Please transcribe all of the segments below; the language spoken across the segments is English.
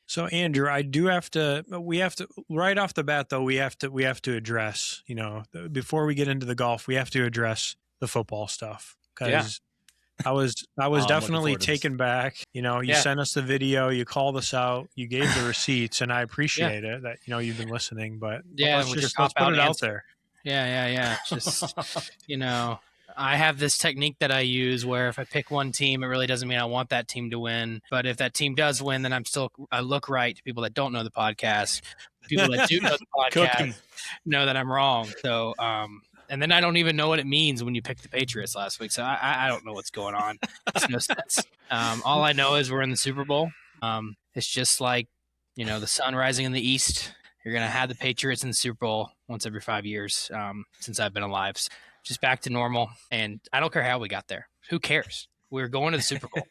So Andrew, we have to right off the bat though, we have to address, before we get into the golf, we have to address the football stuff because I was I'm looking definitely forward to this. taken back. You sent us the video, you called us out, you gave the receipts, and I appreciate it that you've been listening. But let's put it out there. Yeah. Just I have this technique that I use where if I pick one team, it really doesn't mean I want that team to win. But if that team does win, then I look right to people that don't know the podcast. People that do know the podcast know that I'm wrong. So, and then I don't even know what it means when you picked the Patriots last week. So I don't know what's going on. It's no sense. All I know is we're in the Super Bowl. It's just like, the sun rising in the east. You're going to have the Patriots in the Super Bowl once every 5 years since I've been alive. Just back to normal. And I don't care how we got there. Who cares? We're going to the Super Bowl.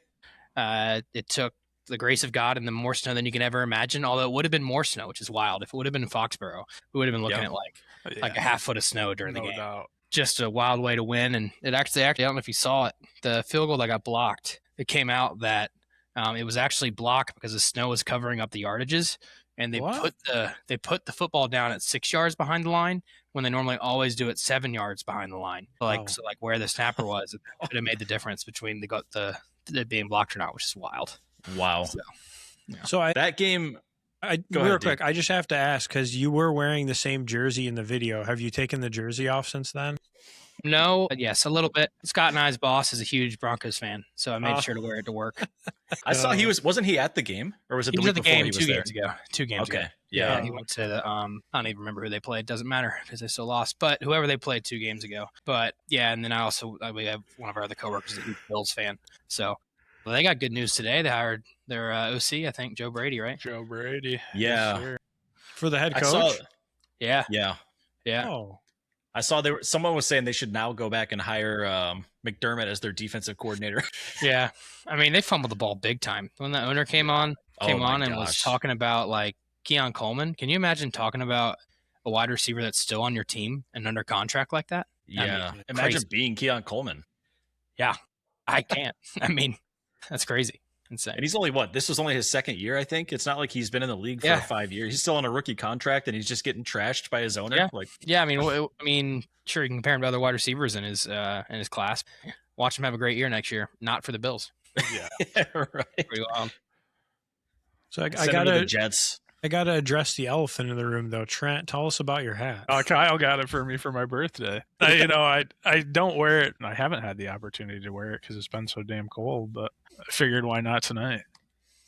It took the grace of God and the more snow than you can ever imagine, although it would have been more snow, which is wild. If it would have been in Foxborough, we would have been looking at like a half foot of snow during the game. Doubt. Just a wild way to win. And it actually, I don't know if you saw it, the field goal that got blocked, it came out that it was actually blocked because the snow was covering up the yardages. And they put the football down at 6 yards behind the line when they normally always do it 7 yards behind the line. So where the snapper was, it could have made the difference between the being blocked or not, which is wild. Wow. That game. Real quick, I just have to ask because you were wearing the same jersey in the video. Have you taken the jersey off since then? No, but yes, a little bit. Scott and I's boss is a huge Broncos fan, so I made sure to wear it to work. I saw wasn't he at the game, or was it the week before he was there? 2 games ago. Okay, yeah, he went to the I don't even remember who they played. Doesn't matter because they still lost. But whoever they played 2 games ago. But yeah, and then we have one of our other coworkers, a huge Bills fan. So they got good news today. They hired their OC, I think, Joe Brady, right? Joe Brady. Yeah. Sure. For the head coach. Yeah. Oh. I saw someone was saying they should now go back and hire McDermott as their defensive coordinator. Yeah. I mean, they fumbled the ball big time. When the owner came on and was talking about like Keon Coleman. Can you imagine talking about a wide receiver that's still on your team and under contract like that? Yeah. Imagine being Keon Coleman. Yeah. I can't. I mean, that's crazy. Insane. And he's only this was only his second year, I think. It's not like he's been in the league for 5 years. He's still on a rookie contract and he's just getting trashed by his owner. Yeah. I mean, sure, you can compare him to other wide receivers in his class. Watch him have a great year next year. Not for the Bills. Yeah, right. Pretty wild. So I got the Jets. I got to address the elephant in the room, though. Trent, tell us about your hat. Kyle got it for me for my birthday. I don't wear it. I haven't had the opportunity to wear it because it's been so damn cold, but I figured why not tonight?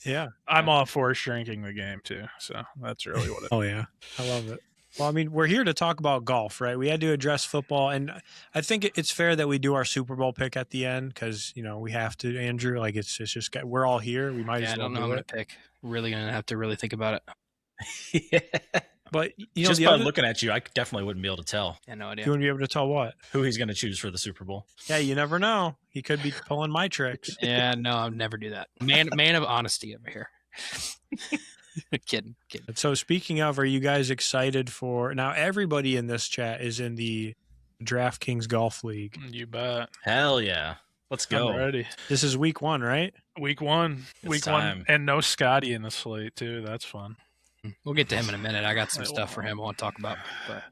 Yeah. I'm all for shrinking the game, too. So that's really what it is. Oh, yeah. I love it. Well, I mean, we're here to talk about golf, right? We had to address football, and I think it's fair that we do our Super Bowl pick at the end because, we have to, Andrew. Like, it's just we're all here. We might as well do it. I don't know what to pick. Really going to have to really think about it. Yeah. But just by looking at you, I definitely wouldn't be able to tell. Yeah, no idea. You wouldn't be able to tell what? Who he's going to choose for the Super Bowl. Yeah, you never know. He could be pulling my tricks. Yeah, no, I'd never do that. Man of honesty over here. Kidding. So speaking of, are you guys excited for now? Everybody in this chat is in the DraftKings Golf League. You bet. Hell yeah. Let's go. I'm ready. This is week 1, right? Week 1. Week time. 1. And no Scotty in the slate, too. That's fun. We'll get to him in a minute. I got some stuff for him I want to talk about. But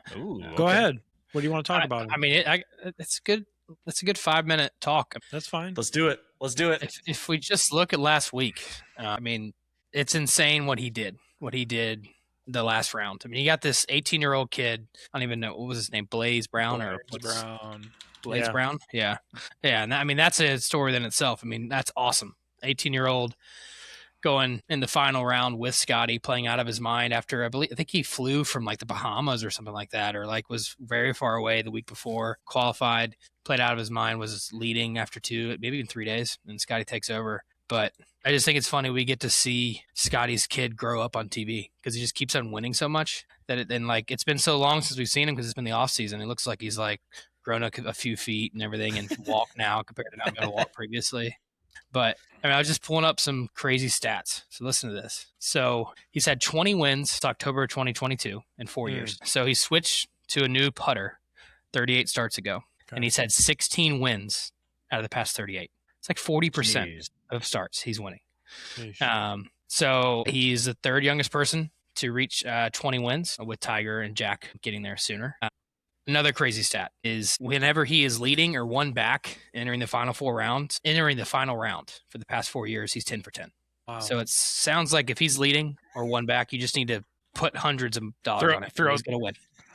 Go ahead. What do you want to talk about? I mean, it's good. It's a good 5-minute talk. That's fine. Let's do it. If we just look at last week, I mean, it's insane what he did the last round. I mean, he got this 18-year-old kid. I don't even know. What was his name? Blaze Brown? Blaze Brown? Yeah. And I mean, that's a story in itself. I mean, that's awesome. 18-year-old going in the final round with Scotty, playing out of his mind after, I think he flew from like the Bahamas or something like that, or like was very far away the week before, qualified, played out of his mind, was leading after 2, maybe even 3 days, and Scotty takes over. But I just think it's funny we get to see Scotty's kid grow up on TV because he just keeps on winning so much that it's been so long since we've seen him because it's been the off season. It looks like he's like grown up a few feet and everything and can walk now compared to not being able to walk previously. But I mean, I was just pulling up some crazy stats. So listen to this. So he's had 20 wins since October 2022 in 4 years. So he switched to a new putter 38 starts ago, and he's had 16 wins out of the past 38. It's like 40% of starts he's winning. So he's the third youngest person to reach 20 wins, with Tiger and Jack getting there sooner. Another crazy stat is whenever he is leading or one back entering the final round for the past 4 years, he's 10 for 10. Wow. So it sounds like if he's leading or one back, you just need to put hundreds of dollars on it. He's going to win.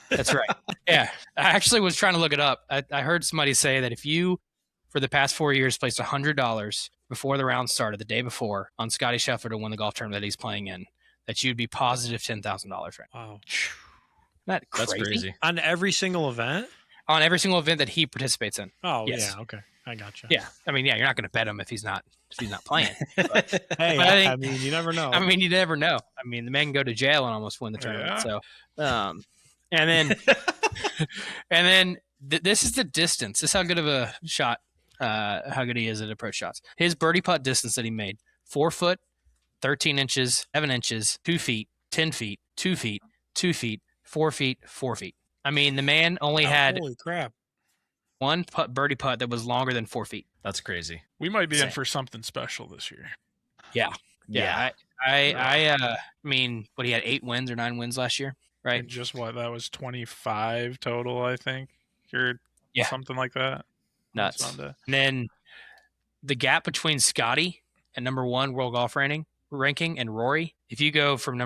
That's right. Yeah. I actually was trying to look it up. I heard somebody say that if you, for the past 4 years, placed $100 before the round started, the day before, on Scottie Scheffler to win the golf tournament that he's playing in, that you'd be positive $10,000 right now. Wow. That's crazy. On every single event? On every single event that he participates in. Oh, Yes. yeah. Okay. I gotcha. Yeah. I mean, yeah, you're not going to bet him if he's not playing. Hey, But I mean, you never know. I mean, you never know. I mean, the man can go to jail and almost win the tournament. Yeah. So, and then this is the distance. This is how good of a shot, how good he is at approach shots. His birdie putt distance that he made: 4 foot, 13 inches, 7 inches, 2 feet, 10 feet, 2 feet, 2 feet, 4 feet, 4 feet. I mean, the man only had Holy crap. one birdie putt that was longer than 4 feet. That's crazy. We might be in Same. for something special this year. Yeah. I mean, what, he had 8 wins or 9 wins last year, right? And just what, that was 25 total, I think, or Yeah. something like that. on Nuts. Sunday. And then the gap between Scotty and number 1 world golf ranking and Rory, if you go from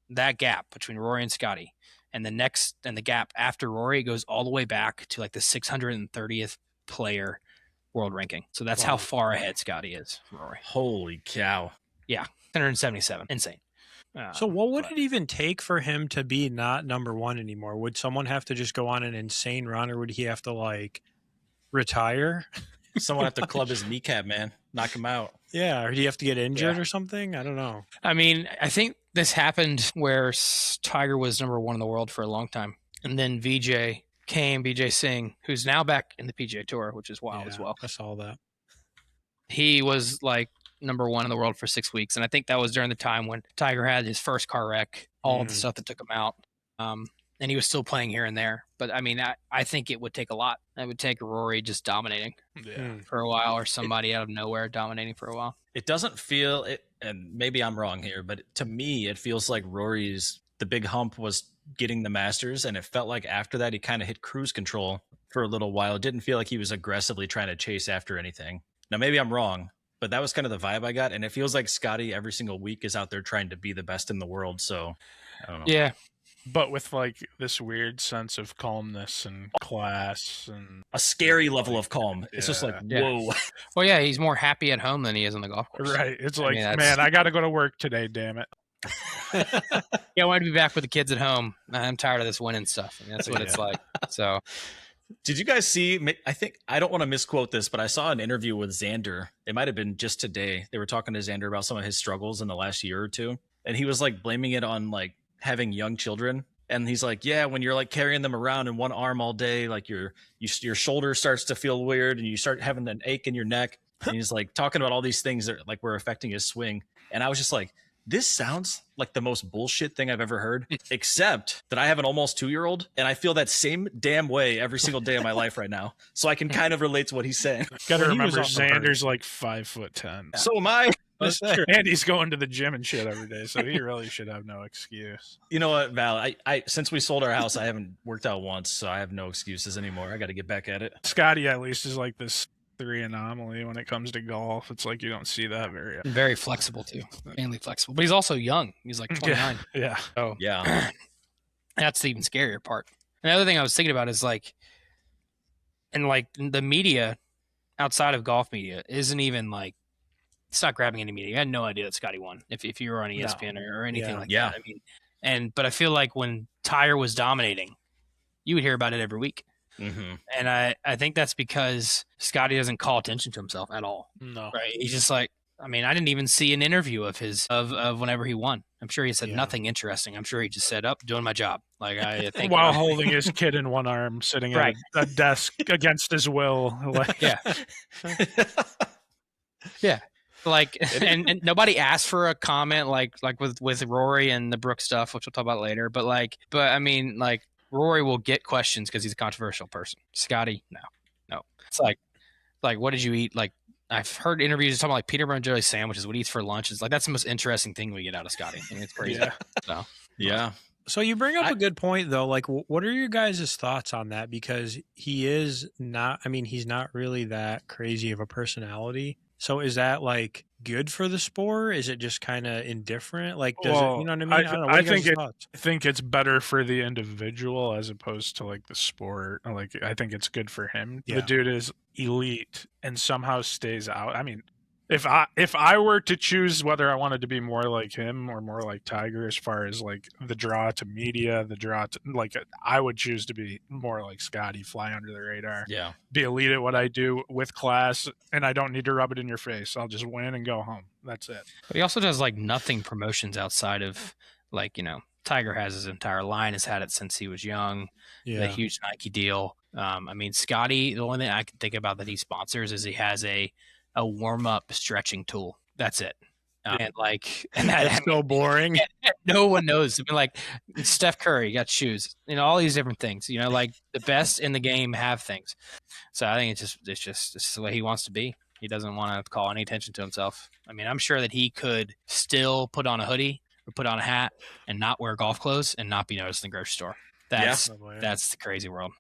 that gap between Rory and Scotty, and the gap after Rory, it goes all the way back to like the 630th player world ranking. So that's how Wow. far ahead Scotty is from Rory. Holy cow. 177. Insane. So what would but- it even take for him to be not number 1 anymore? Would someone have to just go on an insane run, or would he have to like retire? Someone have to club his kneecap, man. Knock him out. Yeah, or do you have to get injured Yeah. or something? I don't know. I mean, I think this happened where Tiger was number 1 in the world for a long time. And then Vijay Singh, who's now back in the PGA Tour, which is wild as Yeah, well. I saw that. He was like number 1 in the world for 6 weeks. And I think that was during the time when Tiger had his first car wreck, all of the Mhm. stuff that took him out. And he was still playing here and there. But I mean, I think it would take a lot. It would take Rory just dominating Yeah. Mm. for a while, or somebody out of nowhere dominating for a while. It doesn't feel it, and maybe I'm wrong here, but to me, it feels like the big hump was getting the Masters, and it felt like after that he kind of hit cruise control for a little while. It didn't feel like he was aggressively trying to chase after anything. Now maybe I'm wrong, but that was kind of the vibe I got, and it feels like Scotty every single week is out there trying to be the best in the world. So I don't know. Yeah. But with like this weird sense of calmness and class and A scary level of calm. It's just like, Yeah. whoa. Well, yeah, he's more happy at home than he is on the golf course. right. It's I like, mean, that's- man, I got to go to work today. Damn it. Yeah, I want to be back with the kids at home. I'm tired of this winning stuff. I mean, that's what it's Yeah. like. So, Did you guys see? I don't want to misquote this, but I saw an interview with Xander. It might have been just today. They were talking to Xander about some of his struggles in the last year or two, and he was like blaming it on like having young children. And he's like, yeah, when you're like carrying them around in one arm all day, like your shoulder starts to feel weird, and you start having an ache in your neck. And he's like talking about all these things that like were affecting his swing. And I was just like, this sounds like the most bullshit thing I've ever heard, except that I have an almost 2-year-old and I feel that same damn way every single day of my life right now. So I can kind of relate to what he's saying. Got to Well, he was remember, on the hurt. Xander's like 5'10". So am I. That's true. And he's going to the gym and shit every day, so he really should have no excuse. You know what, Val? I since we sold our house, I haven't worked out once, so I have no excuses anymore. I got to get back at it. Scotty at least is like this 3 anomaly when it comes to golf. It's like you don't see that very often. very flexible too, mainly flexible. But he's also young. He's like 29. Yeah. So Yeah. that's the even scarier part. Another thing I was thinking about is like, and like the media outside of golf media isn't even like, it's not grabbing any media. I had no idea that Scotty won if you were on ESPN or anything Yeah. like Yeah. that. I mean, but I feel like when Tiger was dominating, you would hear about it every week. hmm And I think that's because Scotty doesn't call attention to himself at all. No. Right. He's just like, I mean, I didn't even see an interview of his of whenever he won. I'm sure he said Yeah. nothing interesting. I'm sure he just said, "Up, doing my job." Like I think While holding his kid in one arm, sitting Right. at a desk against his will. Like, yeah. Like and nobody asked for a comment like with Rory and the Brooks stuff, which we'll talk about later. But I mean, like Rory will get questions because he's a controversial person. Scotty, no. It's like what did you eat like I've heard interviews talking about like peanut butter and jelly sandwiches, what he eats for lunch. It's like that's the most interesting thing we get out of Scotty. I mean, it's crazy. Yeah. So Yeah. So you bring up a good point though. Like, what are your guys' thoughts on that? Because he is not. I mean, he's not really that crazy of a personality. So is that like good for the sport? Is it just kind of indifferent? Like, does it? You know what I mean? I don't know. What are your guys' thoughts? I think it's better for the individual as opposed to like the sport. Like I think it's good for him. Yeah. The dude is elite and somehow stays out. I mean, if I were to choose whether I wanted to be more like him or more like Tiger as far as like the draw to media, the draw to like, I would choose to be more like Scotty, fly under the radar, Yeah. be elite at what I do with class, and I don't need to rub it in your face. I'll just win and go home. That's it. but he also does like nothing promotions outside of like, Tiger has his entire line, has had it since he was young. The Yeah. huge Nike deal. I mean, Scotty, the only thing I can think about that he sponsors is he has a warm up stretching tool. That's it. And That's so boring. no one knows. I mean, like Steph Curry got shoes, all these different things, like the best in the game have things. So I think it's just the way he wants to be. He doesn't want to call any attention to himself. I mean, I'm sure that he could still put on a hoodie or put on a hat and not wear golf clothes and not be noticed in the grocery store. That's the crazy world.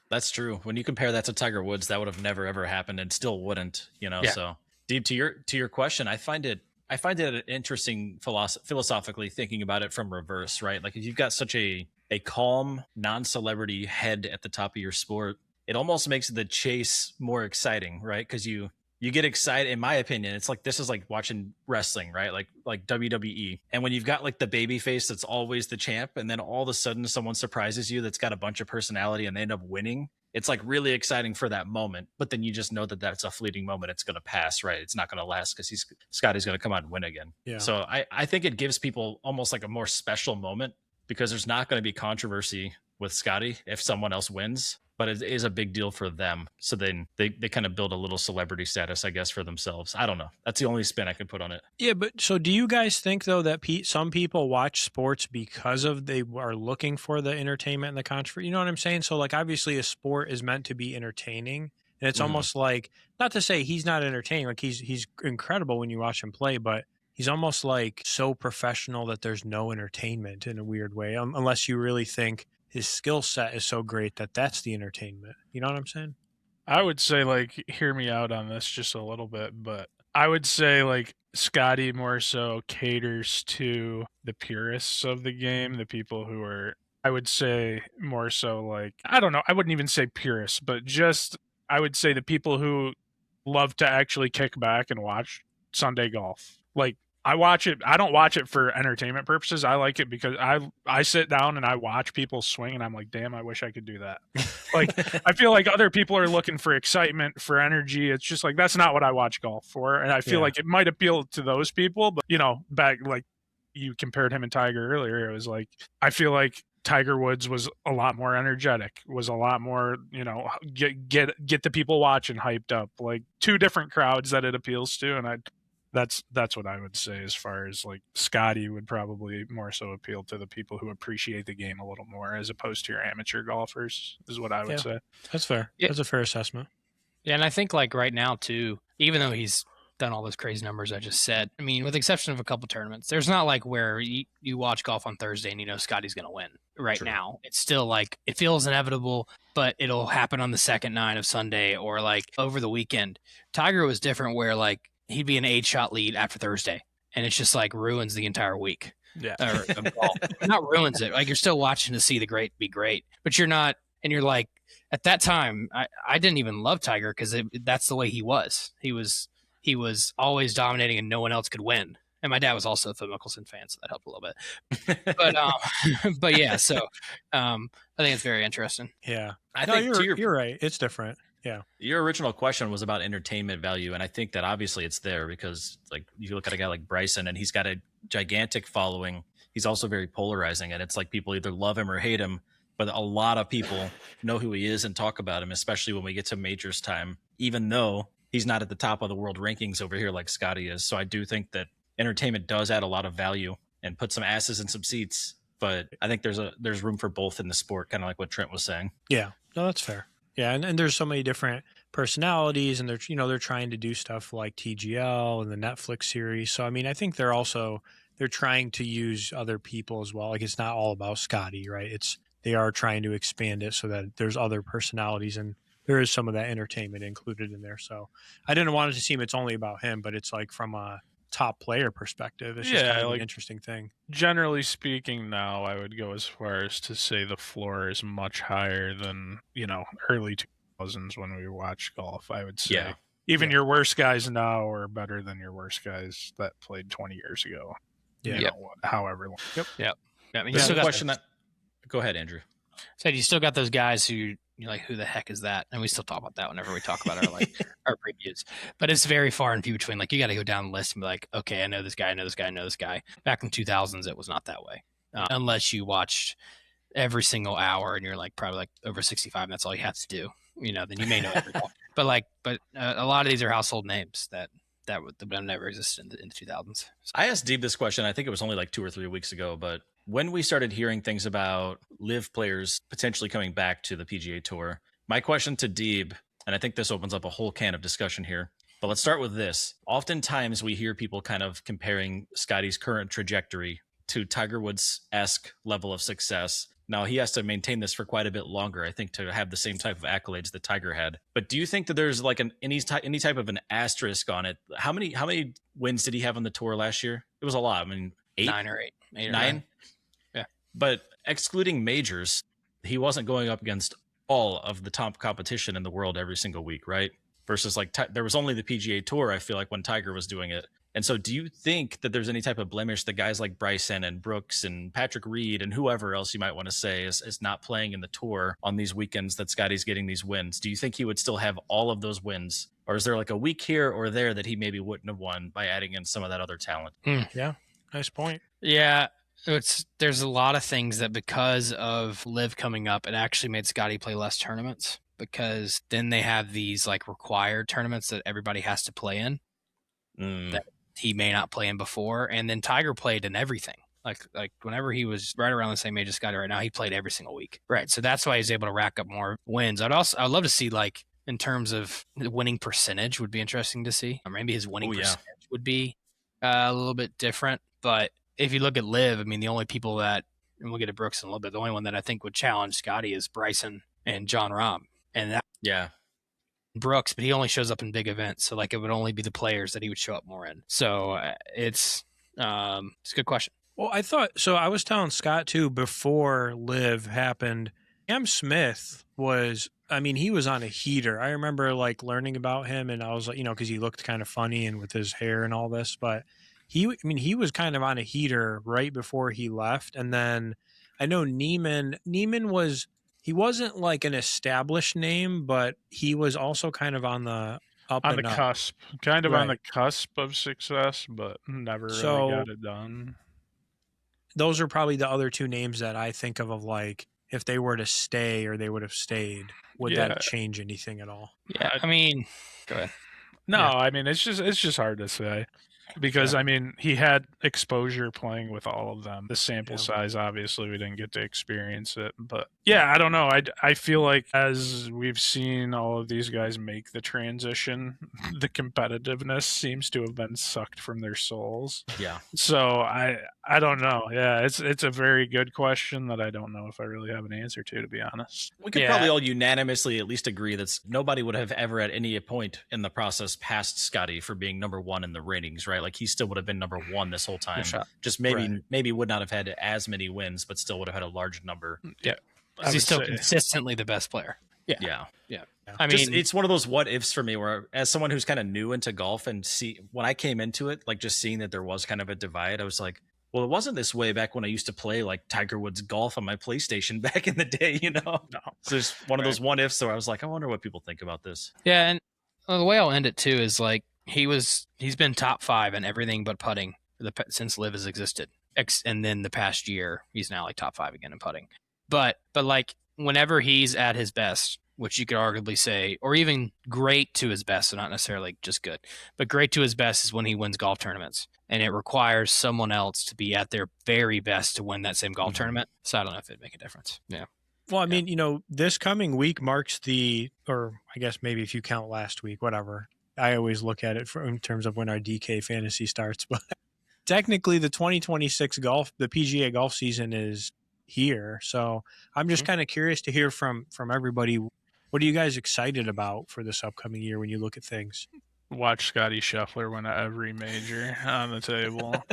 That's true. When you compare that to Tiger Woods, that would have never ever happened and still wouldn't, Yeah. So Deep, to your question, I find it interesting philosophically thinking about it from reverse, right? Like if you've got such a calm, non-celebrity head at the top of your sport, it almost makes the chase more exciting, right? Because you get excited. In my opinion, it's like this is like watching wrestling, right? Like WWE. And when you've got like the baby face that's always the champ, and then all of a sudden someone surprises you that's got a bunch of personality and they end up winning, it's like really exciting for that moment. But then you just know that that's a fleeting moment. It's going to pass, right? It's not going to last because Scotty's going to come out and win again. Yeah. So I think it gives people almost like a more special moment because there's not going to be controversy with Scotty if someone else wins, but it is a big deal for them. So then they kind of build a little celebrity status, I guess, for themselves. I don't know. That's the only spin I can put on it. Yeah, but so do you guys think though that some people watch sports because they are looking for the entertainment and the controversy? You know what I'm saying? So like obviously a sport is meant to be entertaining, and it's almost like, not to say he's not entertaining, like he's incredible when you watch him play, but he's almost like so professional that there's no entertainment in a weird way, unless you really think his skill set is so great that that's the entertainment. You know what I'm saying? I would say, like, hear me out on this just a little bit, but I would say, like, Scotty more so caters to the purists of the game, the people who are, I would say, more so, like, I don't know, I wouldn't even say purists, but just, I would say the people who love to actually kick back and watch Sunday golf. Like, I watch it. I don't watch it for entertainment purposes. I like it because I sit down and I watch people swing and I'm like, damn, I wish I could do that. Like, I feel like other people are looking for excitement, for energy. It's just like, that's not what I watch golf for. And I feel like it might appeal to those people, but back, like you compared him and Tiger earlier, it was like, I feel like Tiger Woods was a lot more energetic, was a lot more, get the people watching hyped up, like two different crowds that it appeals to. And that's what I would say as far as like Scotty would probably more so appeal to the people who appreciate the game a little more as opposed to your amateur golfers is what I would say. That's fair. Yeah. That's a fair assessment. Yeah, and I think like right now too, even though he's done all those crazy numbers I just said, I mean, with the exception of a couple tournaments, there's not like where you watch golf on Thursday and Scotty's going to win right True. now. It's still like, it feels inevitable, but it'll happen on the second nine of Sunday or like over the weekend. Tiger was different where like, he'd be an 8-shot lead after Thursday, and it's just like ruins the entire week. Yeah. Or golf. Not ruins it. Like you're still watching to see the great be great, but you're not. And you're like, at that time, I didn't even love Tiger because that's the way he was. He was always dominating, and no one else could win. And my dad was also a Phil Mickelson fan, so that helped a little bit. But yeah, so I think it's very interesting. Yeah, I think you're right. It's different. Yeah. Your original question was about entertainment value, and I think that obviously it's there because like you look at a guy like Bryson and he's got a gigantic following. He's also very polarizing, and it's like people either love him or hate him, but a lot of people know who he is and talk about him, especially when we get to majors time, even though he's not at the top of the world rankings over here like Scotty is. So I do think that entertainment does add a lot of value and put some asses in some seats, but I think there's room for both in the sport, kind of like what Trent was saying. Yeah. No, that's fair. Yeah, and there's so many different personalities, and they're trying to do stuff like TGL and the Netflix series. So I mean, I think they're trying to use other people as well. Like it's not all about Scotty, right? They are trying to expand it so that there's other personalities and there is some of that entertainment included in there. So I didn't want it to seem it's only about him, but it's like from a top player perspective, it's just kind of an interesting thing. Generally speaking, now I would go as far as to say the floor is much higher than, early 2000s when we watched golf. I would say Yeah. even your worst guys now are better than your worst guys that played 20 years ago. Yeah. However long. Yeah, I mean, This is still a got question that. Go ahead, Andrew. said you still got those guys who you're like, who the heck is that? And we still talk about that whenever we talk about our previews. But it's very far and few between. Like you got to go down the list and be like, okay, I know this guy, I know this guy, I know this guy. Back in 2000s, it was not that way, unless you watched every single hour and you're like probably like over 65, and that's all you have to do. Then you may know every ball. But a lot of these are household names that would never exist in the 2000s. So. I asked Deeb this question. I think it was only like 2 or 3 weeks ago, but when we started hearing things about live players potentially coming back to the PGA Tour, my question to Deeb, and I think this opens up a whole can of discussion here, but let's start with this. Oftentimes we hear people kind of comparing Scotty's current trajectory to Tiger Woods-esque level of success. Now, he has to maintain this for quite a bit longer, I think, to have the same type of accolades that Tiger had. But do you think that there's like any type of an asterisk on it? How many wins did he have on the tour last year? It was a lot. I mean, 8? 9 or 8. 8 or 9? Yeah. But excluding majors, he wasn't going up against all of the top competition in the world every single week, right? Versus like there was only the PGA Tour, I feel like, when Tiger was doing it. And so do you think that there's any type of blemish that guys like Bryson and Brooks and Patrick Reed and whoever else you might want to say is not playing in the tour on these weekends that Scotty's getting these wins? Do you think he would still have all of those wins? Or is there like a week here or there that he maybe wouldn't have won by adding in some of that other talent? Yeah, nice point. Yeah, there's a lot of things that because of Live coming up, it actually made Scotty play less tournaments because then they have these like required tournaments that everybody has to play in. That he may not play in before, and then Tiger played in everything. Like whenever he was right around the same age as Scotty right now, he played every single week. Right, so that's why he's able to rack up more wins. I'd love to see like in terms of the winning percentage would be interesting to see. Or maybe his winning percentage would be a little bit different. But if you look at Liv, I mean, the only people that, and we'll get to Brooks in a little bit, the only one that I think would challenge Scotty is Bryson and John Rahm, and that. Yeah. Brooks, but he only shows up in big events, so like it would only be the players that he would show up more in. So it's a good question. Well, I was telling Scott too before Live happened. Cam Smith he was on a heater. I remember like learning about him, and I was like, because he looked kind of funny and with his hair and all this, but he was kind of on a heater right before he left, and then I know Neiman was. He wasn't like an established name, but he was also kind of on the cusp, kind of on the cusp of success, but never really got it done. Those are probably the other two names that I think of like if they were to stay or they would have stayed. Would that change anything at all? Yeah, I mean, go ahead. No, I mean it's just hard to say. Because, I mean, he had exposure playing with all of them. The sample size, obviously, we didn't get to experience it. But, yeah, I don't know. I feel like as we've seen all of these guys make the transition, the competitiveness seems to have been sucked from their souls. Yeah. So, I don't know. Yeah, it's a very good question that I don't know if I really have an answer to be honest. We could probably all unanimously at least agree that nobody would have ever at any point in the process passed Scotty for being number one in the ratings, right? Like he still would have been number one this whole time. Just maybe would not have had as many wins, but still would have had a large number. Yeah. He's still consistently the best player. Yeah. I mean, it's one of those what ifs for me where as someone who's kind of new into golf and when I came into it, like just seeing that there was kind of a divide, I was like, well, it wasn't this way back when I used to play like Tiger Woods golf on my PlayStation back in the day, No. So it's one of those what ifs where I was like, I wonder what people think about this. Yeah. And the way I'll end it too is like, he's been top 5 in everything but putting since Liv has existed. And then the past year, he's now like top 5 again in putting. But like whenever he's at his best, which you could arguably say, or even great to his best, so not necessarily just good, but great to his best is when he wins golf tournaments. And it requires someone else to be at their very best to win that same golf tournament. So I don't know if it'd make a difference. Yeah. Well, I mean, this coming week marks or I guess maybe if you count last week, whatever. I always look at it in terms of when our DK fantasy starts, but technically the 2026 the PGA golf season is here. So I'm just kind of curious to hear from everybody. What are you guys excited about for this upcoming year when you look at things? Watch Scotty Scheffler win every major on the table.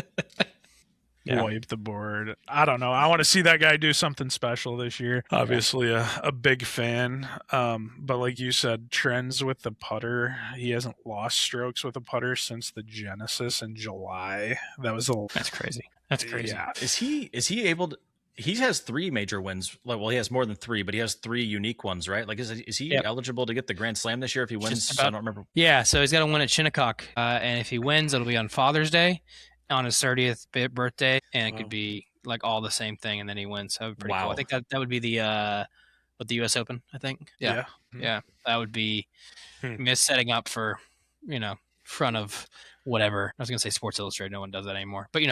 Wipe the board. I don't know. I want to see that guy do something special this year. Obviously a big fan. But like you said, trends with the putter. He hasn't lost strokes with a putter since the Genesis in July. That's crazy. That's crazy. Yeah. Is he able to? He has 3 major wins. Well, he has more than 3, but he has 3 unique ones, right? Like, is he eligible to get the Grand Slam this year if he wins? I don't remember. Yeah, so he's got to win at Shinnecock, and if he wins, it'll be on Father's Day, on his 30th birthday, and it could be like all the same thing, and then he wins. That would be pretty cool. I think that would be the U.S. Open. I think. Yeah. That would be setting up for front of whatever. I was gonna say Sports Illustrated. No one does that anymore. But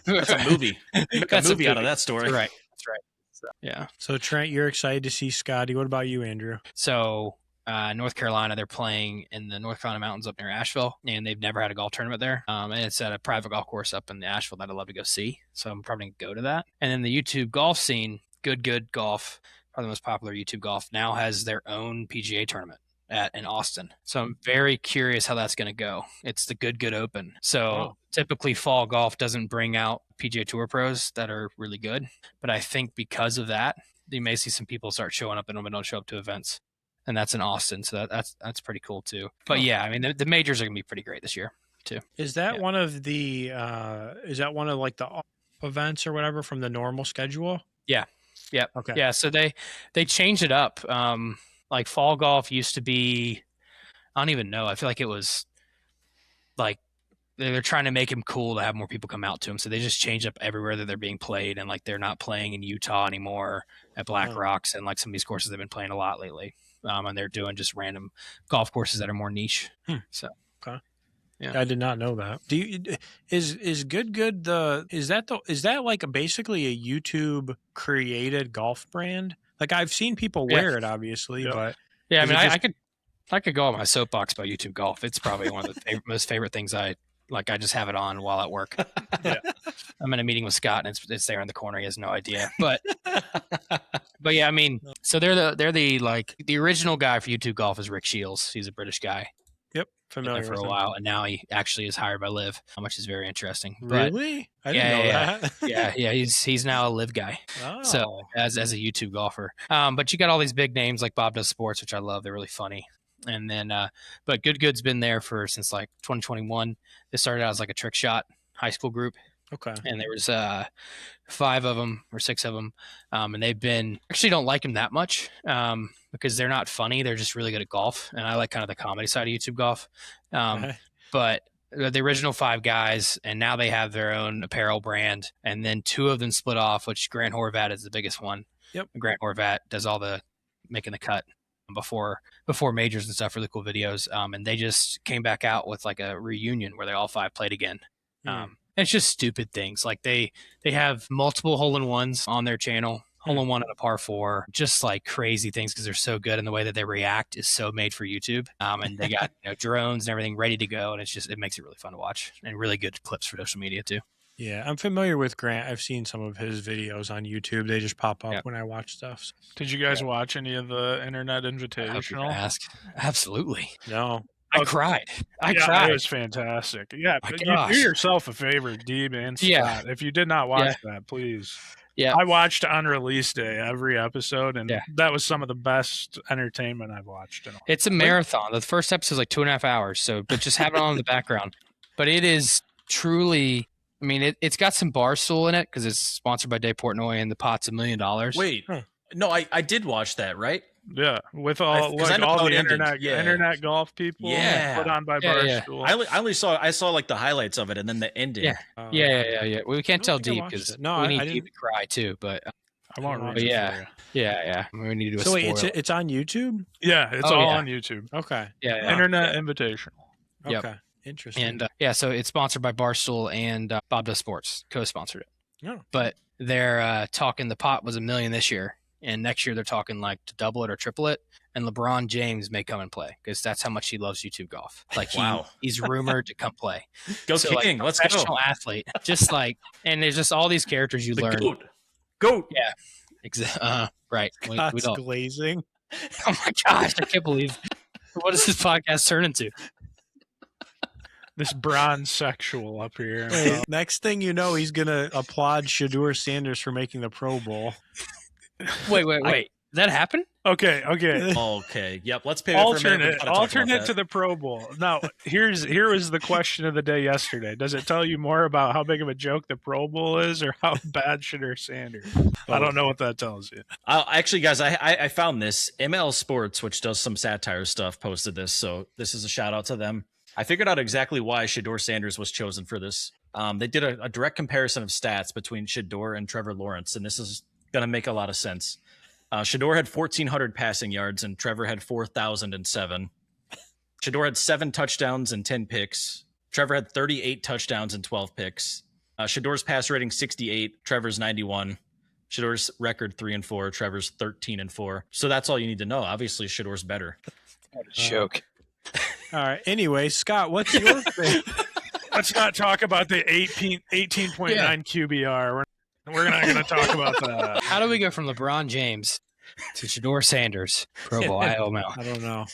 that's a movie. Make a movie out of that story. Right. That's right. So, yeah. So Trent, you're excited to see Scotty. What about you, Andrew? So North Carolina, they're playing in the North Carolina mountains up near Asheville, and they've never had a golf tournament there. And it's at a private golf course up in Asheville that I'd love to go see. So I'm probably going to go to that. And then the YouTube golf scene, Good Golf, probably the most popular YouTube golf, now has their own PGA tournament in Austin. So I'm very curious how that's going to go. It's the Good Open. So typically fall golf doesn't bring out PGA Tour pros that are really good. But I think because of that, you may see some people start showing up and don't show up to events. And that's in Austin, so that's pretty cool too. But yeah, I mean the majors are gonna be pretty great this year too. Is that one of the like the off events or whatever from the normal schedule? Yeah. Okay. Yeah. So they changed it up. Like fall golf used to be, I don't even know. I feel like it was like they're trying to make him cool to have more people come out to him. So they just changed up everywhere that they're being played, and like they're not playing in Utah anymore at Black Rocks, and like some of these courses they've been playing a lot lately. And they're doing just random golf courses that are more niche. So, okay, yeah, I did not know that. Is Good is that like basically a YouTube created golf brand? Like I've seen people wear it, obviously, but I mean, I could go on my soapbox about YouTube golf. It's probably one of the most favorite things I just have it on while at work. I'm in a meeting with Scott, and it's there in the corner. He has no idea, but yeah, I mean, so they're the original guy for YouTube golf is Rick Shields. He's a British guy. Yep, familiar for a while, and now he actually is hired by Liv, which is very interesting. Really? I didn't know that. yeah. He's now a Liv guy. Oh. So as a YouTube golfer, but you got all these big names like Bob Does Sports, which I love. They're really funny. And then, but Good's been there since like 2021. They started out as like a trick shot high school group. Okay. And there was 5 of them or 6 of them. And they've been, actually don't like them that much because they're not funny. They're just really good at golf. And I like kind of the comedy side of YouTube golf. But the original 5 guys, and now they have their own apparel brand. And then 2 of them split off, which Grant Horvat is the biggest one. Yep. Grant Horvat does all the making the cut before majors and stuff, really cool videos. And they just came back out with like a reunion where they all 5 played again. It's just stupid things. Like they have multiple hole-in-ones on their channel, hole-in-one on a par 4, just like crazy things because they're so good, and the way that they react is so made for YouTube. And they got drones and everything ready to go, and it makes it really fun to watch and really good clips for social media too. Yeah, I'm familiar with Grant. I've seen some of his videos on YouTube. They just pop up when I watch stuff. So. Did you guys watch any of the Internet Invitational? Absolutely. No. I cried. I cried. It was fantastic. Yeah, but you do yourself a favor, Deeb and Scott. If you did not watch that, please. Yeah, I watched on release day every episode, and that was some of the best entertainment I've watched. It's a marathon. The first episode is like 2.5 hours, but just have it on in the background. But it is truly. I mean, it's got some Barstool in it because it's sponsored by Dave Portnoy, and the pot's $1 million. Wait, no, I did watch that, right? Yeah, with all the internet golf people put on by Barstool. I saw like the highlights of it, and then the ending. Yeah. We can't tell Deep because we need Deep to cry too. But I won't read it. Yeah. We need to do a So wait, spoil. it's on YouTube? Yeah, it's all on YouTube. Okay. Yeah. Internet Invitational. Okay. Yep. Interesting. And so it's sponsored by Barstool and Bob Does Sports co-sponsored it. Yeah. But they're talking the pot was $1 million this year, And next year they're talking like to double it or triple it. And LeBron James may come and play because that's how much he loves YouTube golf. Like Wow. he's rumored to come play. Go So, like, King. Let's go. professional athlete, just like, and there's just all these characters you The learn. Goat. Right. We Scott's don't. glazing. Oh my gosh! I can't believe. What does this podcast turn into? This bronze sexual up here. Hey, next thing you know, he's gonna applaud Shedeur Sanders for making the Pro Bowl. Wait. Did that happen? Okay. Okay. Yep. Let's pivot for a minute. We gotta talk about Alternate that. to the Pro Bowl. Now, here was the question of the day yesterday. Does it tell you more about how big of a joke the Pro Bowl is, or how bad Shedeur Sanders? I don't know what that tells you. Actually, guys, I found this. ML Sports, which does some satire stuff, posted this. So this is a shout out to them. I figured out exactly why Shedeur Sanders was chosen for this. They did a direct comparison of stats between Shedeur and Trevor Lawrence, and this is going to make a lot of sense. Shedeur had 1,400 passing yards, and Trevor had 4,007. Shedeur had 7 touchdowns and 10 picks. Trevor had 38 touchdowns and 12 picks. Shedeur's pass rating 68. Trevor's 91. Shedeur's record 3-4. Trevor's 13-4. So that's all you need to know. Obviously, Shedeur's better. Joke. All right. Anyway, Scott, what's your thing? Let's not talk about the 18.9 QBR. We're not going to talk about that. How do we go from LeBron James to Shedeur Sanders? Pro Bowl. I don't know. I don't know.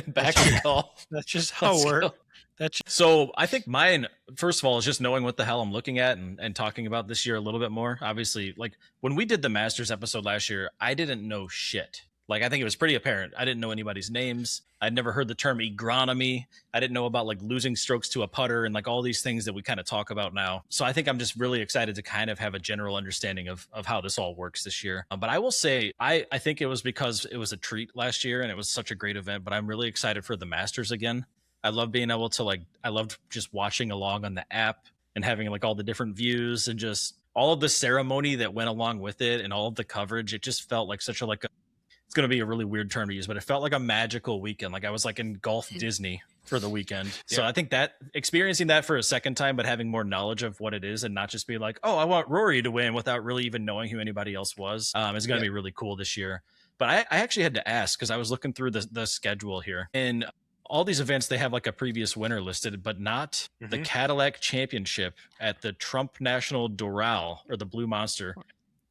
Back to golf. That's just how it works. That's So I think mine, first of all, is just knowing what the hell I'm looking at and talking about this year a little bit more. Obviously, like when we did the Masters episode last year, I didn't know shit. Like I think it was pretty apparent. I didn't know anybody's names. I'd never heard the term agronomy. I didn't know about like losing strokes to a putter and like all these things that we kind of talk about now. So I think I'm just really excited to kind of have a general understanding of how this all works this year. But I will say, I think it was because it was a treat last year and it was such a great event, but I'm really excited for the Masters again. I love being able to I loved just watching along on the app and having like all the different views and just all of the ceremony that went along with it and all of the coverage. It just felt like such a, it's going to be a really weird term to use, but it felt like a magical weekend. Like I was like in golf Disney for the weekend. So I think that experiencing that for a second time, but having more knowledge of what it is and not just be like, oh, I want Rory to win without really even knowing who anybody else was, is going to be really cool this year. But I actually had to ask because I was looking through the schedule here and all these events, they have like a previous winner listed, but not the Cadillac Championship at the Trump National Doral or the Blue Monster.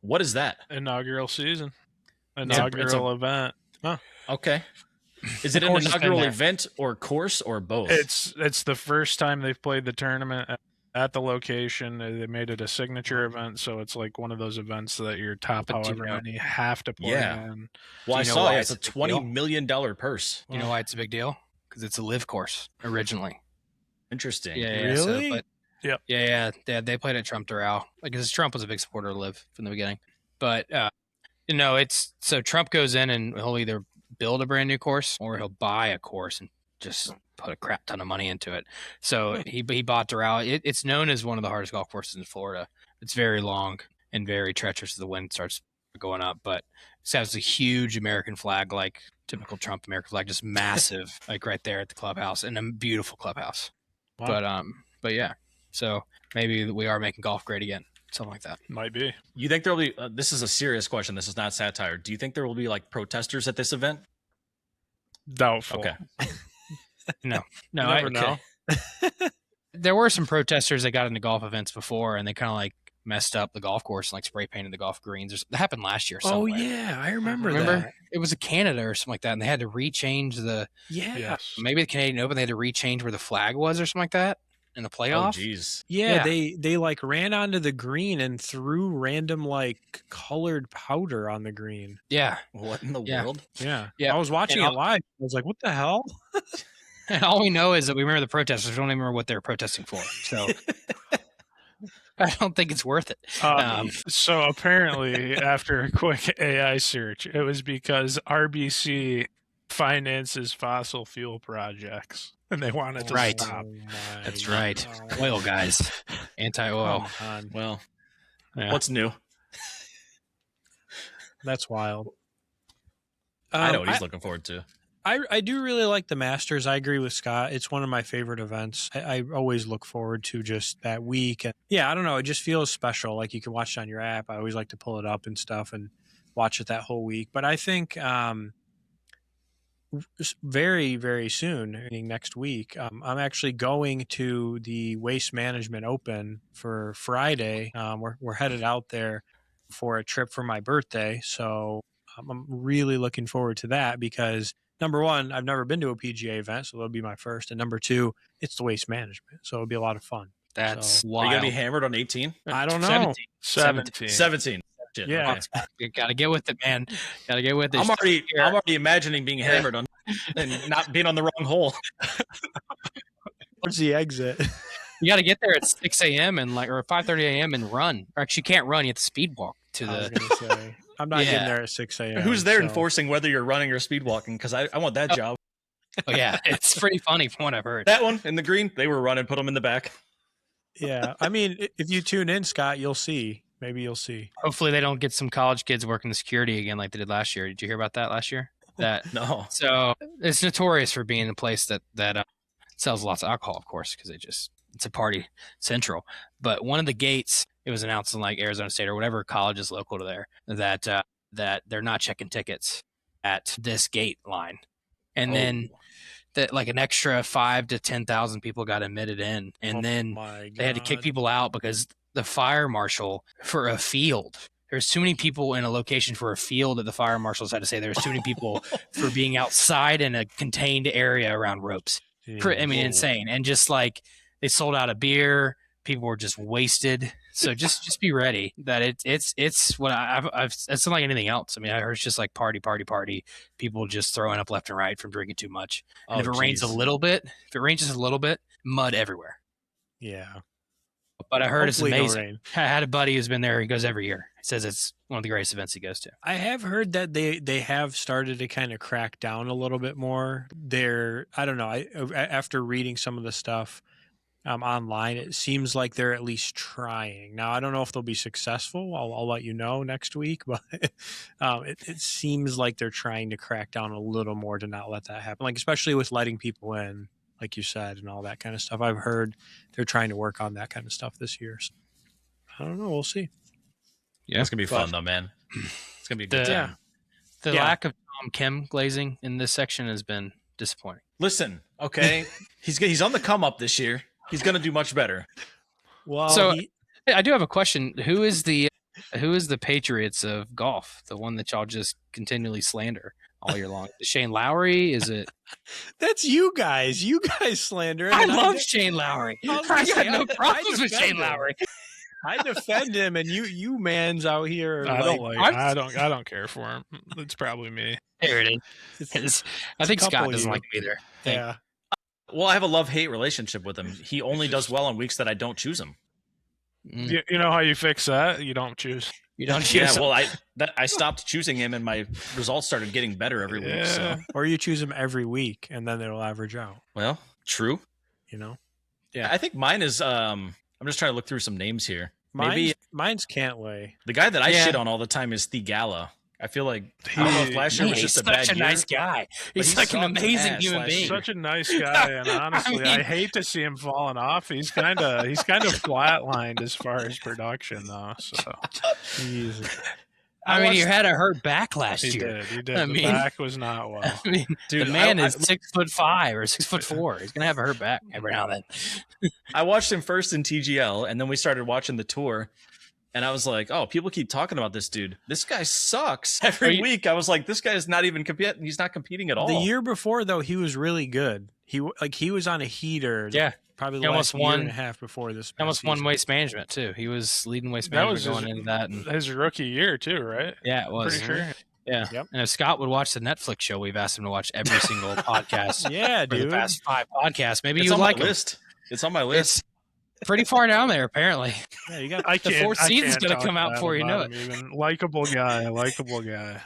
What is that? Inaugural season. It's Inaugural event. Huh. Okay. Is it an course it's been inaugural there. event or course or both? It's the first time they've played the tournament at the location. They made it a signature event, so it's like one of those events that your top But do you however know- many have to play Yeah. in. Well, I Do you know saw why it's a it's a big deal? $20 million purse. You know why it's a big deal? Because it's a live course originally. Interesting. Yeah, Really? but Yep. Yeah. They played at Trump Doral because Trump was a big supporter of live from the beginning. But it's so Trump goes in and he'll either build a brand new course or he'll buy a course and just put a crap ton of money into it. So he bought Doral. It's known as one of the hardest golf courses in Florida. It's very long and very treacherous as the wind starts going up, but it has a huge American flag, like typical Trump American flag, just massive, like right there at the clubhouse, and a beautiful clubhouse. Wow. But yeah, so maybe we are making golf great again, something like that. Might be. You think there'll be, this is a serious question. This is not satire. Do you think there will be like protesters at this event? Doubtful. Okay. No, You I never know. there were some protesters that got into golf events before, and they kind of like messed up the golf course and like spray painted the golf greens. That happened last year. Oh Somewhere. yeah, I remember Remember? that. It was a Canada or something like that, and they had to rechange the Yeah. Yes. maybe the Canadian Open. They had to rechange where the flag was or something like that in the Oh, playoff. geez. Yeah, Yeah. they like ran onto the green and threw random like colored powder on the green. Yeah, What in the Yeah. world? Yeah. Yeah. I was watching And it live. I was like, what the hell? and all we know is that we remember the protesters. We don't even remember what they were protesting for. So I don't think it's worth it. So apparently, after a quick AI search, it was because RBC finances fossil fuel projects, and they wanted to Right. stop. my That's right. God. Oil guys, anti-oil. Come on. Well, Yeah. what's new? That's wild. I know what he's looking forward to. I do really like the Masters. I agree with Scott. It's one of my favorite events. I always look forward to just that week. And yeah, I don't know. It just feels special. Like you can watch it on your app. I always like to pull it up and stuff. And watch it that whole week. But I think very, very soon, meaning next week, I'm actually going to the Waste Management Open for Friday. We're headed out there for a trip for my birthday. So I'm really looking forward to that because number one, I've never been to a PGA event, so that'll be my first. And number two, it's the Waste Management. So it'll be a lot of fun. That's Are you wild. gonna be hammered on 18? I don't know. 17. 17. Shit, Yeah. okay. You gotta get with it, man. Gotta get with it. I'm already imagining being hammered on and not being on the wrong hole. Where's the exit? You got to get there at 6 a.m. and or 5:30 a.m. and run. Or actually, you can't run. You have to speed walk to I was the. gonna say, I'm not Yeah. getting there at 6 a.m. Who's there so- enforcing whether you're running or speed walking? Because I want that job. Oh, yeah, it's pretty funny from what I've heard. That one in the green, they were running, put them in the back. Yeah, I mean, if you tune in, Scott, you'll see. Maybe you'll see. Hopefully, they don't get some college kids working the security again like they did last year. Did you hear about that last year? That No. so it's notorious for being a place that sells lots of alcohol, of course, because it's a party central. But one of the gates, it was announced in like Arizona State or whatever college is local to there that they're not checking tickets at this gate line, and then that like an extra 5,000 to 10,000 people got admitted in, and then they had to kick people out because the fire marshal for a field. There's too many people in a location for a field that the fire marshals had to say there's too many people for being outside in a contained area around ropes. I mean, insane. And just like they sold out of beer, people were just wasted. So just be ready that it's what I've it's not like anything else. I mean, I heard it's just like party, people just throwing up left and right from drinking too much. And if it rains a little bit, mud everywhere. Yeah. But I heard Hopefully it's no amazing. rain. I had a buddy who's been there. He goes every year. He says it's one of the greatest events he goes to. I have heard that they have started to kind of crack down a little bit more. I don't know. After reading some of the stuff online, it seems like they're at least trying. Now, I don't know if they'll be successful. I'll let you know next week, but it seems like they're trying to crack down a little more to not let that happen. Like especially with letting people in, like you said, and all that kind of stuff. I've heard they're trying to work on that kind of stuff this year. So, I don't know. We'll see. Yeah, it's gonna be fun though, man. It's gonna be a good The- time. The Yeah. lack of Tom Kim glazing in this section has been disappointing. Listen, okay, he's on the come up this year. He's gonna do much better. Well, So- Hey, I do have a question. Who is the Patriots of golf? The one that y'all just continually slander all year long? Shane Lowry? Is it? that's you guys. You guys slander him. I and love Shane Lowry. I was I gonna got say, no I problems with defend Shane him. Lowry. I defend him, and you man's out here. I don't care for him. It's probably me. There it is. I think a couple Scott of doesn't you. like him either. Yeah. Well, I have a love-hate relationship with him. He only does well on weeks that I don't choose him. Mm. You know how you fix that? You don't choose. You don't Yeah, choose him. well, I stopped choosing him, and my results started getting better every week. So, Yeah. Or you choose him every week, and then it'll average out. well, true. You know, Yeah. I think mine is. I'm just trying to look through some names here. Maybe mine's Cantlay. the guy that I Yeah. shit on all the time is Thigala. I feel like I don't know if last year was He's just a bad such a year. nice guy. He's he like an sucked amazing ass human last being. year. Such a nice guy, and honestly, I mean- hate to see him falling off. He's kind of flatlined as far as production, though. So Jesus. I mean, he watched- had a hurt back last he year. did. He did. I The mean- back was not well. I mean, Dude, the man I- is 6'5" or 6'4". He's gonna have a hurt back every now and then. I watched him first in TGL, and then we started watching the tour. And I was like, "Oh, people keep talking about this dude. This guy sucks every you- week." I was like, "This guy is not even competing. He's not competing at all." The year before, though, he was really good. He was on a heater. Yeah, probably he the almost last year won- and a half before this. he almost past won season. waste management too. He was leading waste That management was going his- into that. And, His rookie year too, right? yeah, it was. Pretty sure. Yeah. Yep. And if Scott would watch the Netflix show, we've asked him to watch every single podcast Yeah, for the dude. past 5 podcasts. Maybe it's you on like my him. list. It's on my list. It's pretty far down there, apparently. Yeah, you got. I The can't. fourth I season's can't gonna talk come out bad before you about know him even. Likable guy.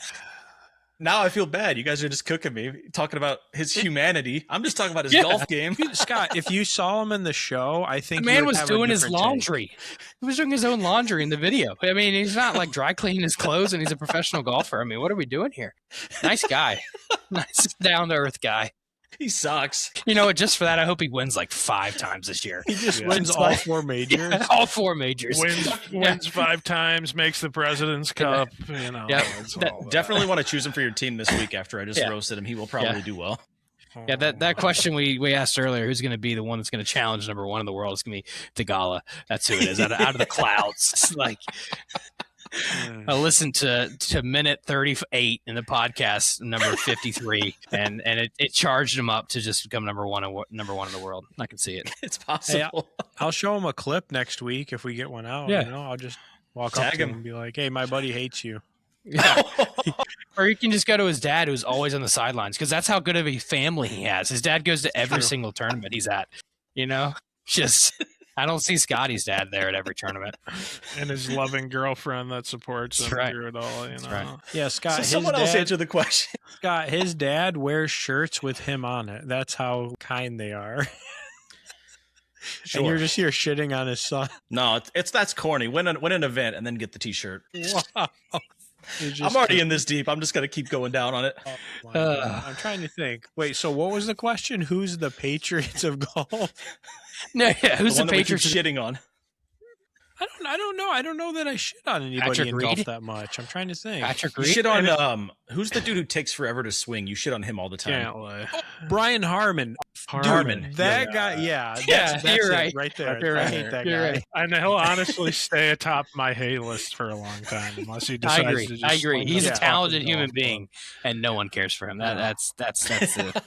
Now I feel bad. You guys are just cooking me, talking about his humanity. I'm just talking about his Yeah. golf game. Scott, if you saw him in the show, I think The you man would was have a doing his different take. laundry. He was doing his own laundry in the video. I mean, he's not like dry cleaning his clothes and he's a professional golfer. I mean, what are we doing here? Nice guy. Nice down to earth guy. He sucks. You know what? Just for that, I hope he wins like 5 times this year. He just Yeah. wins It's all like- 4 majors. All 4 majors. Wins 5 times, makes the President's Cup. You know, Yep. it's That- all that. Definitely want to choose him for your team this week after I just Yeah. roasted him. He will probably Yeah. do well. Yeah, that question we asked earlier, who's going to be the one that's going to challenge number 1 in the world? It's going to be Tagala. That's who it is, out of the clouds. It's like, I listened to minute 38 in the podcast, number 53, and it charged him up to just become number one in the world. I can see it. It's possible. I'll show him a clip next week if we get one out. Yeah. You know, I'll just walk up Tag to him. him and be like, "Hey, my buddy hates you." Yeah. Or you can just go to his dad, who's always on the sidelines, because that's how good of a family he has. His dad goes to every single tournament he's at. You know, just I don't see Scotty's dad there at every tournament. And his loving girlfriend that supports That's him right. through it all. You know, That's right. Yeah, Scott. So his someone else dad, answer the question. Scott, his dad wears shirts with him on it. That's how kind they are. And you're just here shitting on his son. No, that's corny. Win an event and then get the T-shirt. Wow. It's I'm just- already in this deep. I'm just gonna keep going down on it. Oh my God. I'm trying to think. Wait, so what was the question? Who's the Patriots of golf? No, yeah, who's the the one that we keep Patriots? shitting on? I don't know. I don't know that I shit on anybody Patrick in golf Reed? that much. I'm trying to think. Patrick You Reed. shit on who's the dude who takes forever to swing? You shit on him all the time. can't lie. Brian Harmon. Harmon. Dude, that guy, yeah. Yeah, That's you're it right. right there. You're I right. hate that You're guy. right. And he'll honestly stay atop my hay list for a long time unless he I decides agree. to just I agree. swing He's the a Yeah. talented fucking human golf being, and no one cares for him. That's the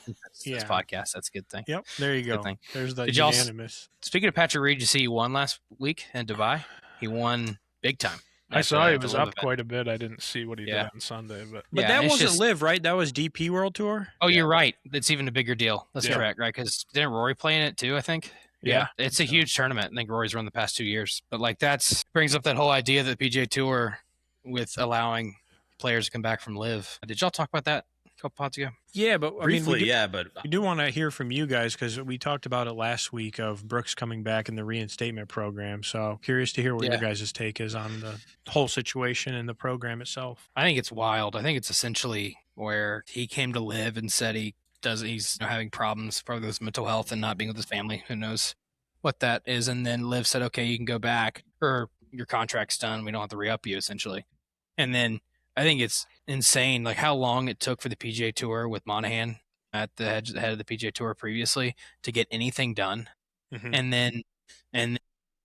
Yeah. this podcast. That's a good thing. Yep, there you Good go. thing. There's the Did y'all unanimous. Speaking of Patrick Reed, did you see he won last week in Dubai? He won big time. I at saw the- he at the was Live up event. quite a bit. I didn't see what he Yeah. did on Sunday, but But Yeah, that and it's wasn't just- live, right? That was DP World Tour. Oh, you're right. That's even a bigger deal. That's Yeah. correct, right? Because didn't Rory play in it too? I think. Yeah, it's a huge tournament. I think Rory's run the past 2 years. But like that's brings up that whole idea that the PGA Tour with allowing players to come back from live. Did y'all talk about that a couple pods ago? Yeah, but I mean, Briefly, yeah, but we do want to hear from you guys because we talked about it last week of Brooks coming back in the reinstatement program. So curious to hear what Yeah. your guys' take is on the whole situation and the program itself. I think it's wild. I think it's essentially where he came to live and said he's having problems, probably with his mental health and not being with his family. Who knows what that is? And then Liv said, okay, you can go back or your contract's done. We don't have to re-up you essentially. And then I think it's insane, like how long it took for the PGA Tour with Monahan at the head of the PGA Tour previously to get anything done. Mhm. And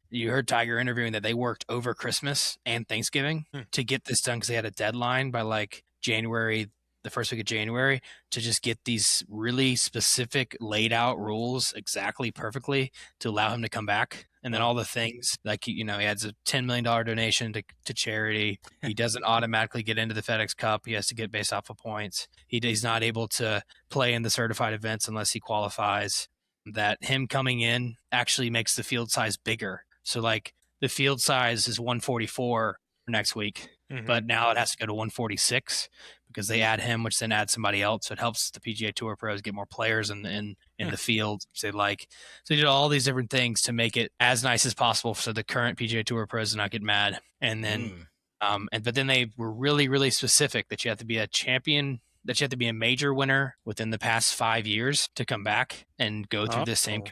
you heard Tiger interviewing that they worked over Christmas and Thanksgiving Hmm. to get this done because they had a deadline by like January, the first week of January, to just get these really specific laid out rules exactly perfectly to allow him to come back. And then all the things like, he has a $10 million donation to charity. He doesn't automatically get into the FedEx Cup. He has to get based off of points. He's not able to play in the certified events unless he qualifies. That him coming in actually makes the field size bigger. So like the field size is 144 for next week, Mhm. but now it has to go to 146 because they add him, which then adds somebody else. So it helps the PGA Tour pros get more players in the field. So they did all these different things to make it as nice as possible so the current PGA Tour pros do not get mad. And then but then they were really, really specific that you have to be a champion, that you have to be a major winner within the past 5 years to come back and go through this same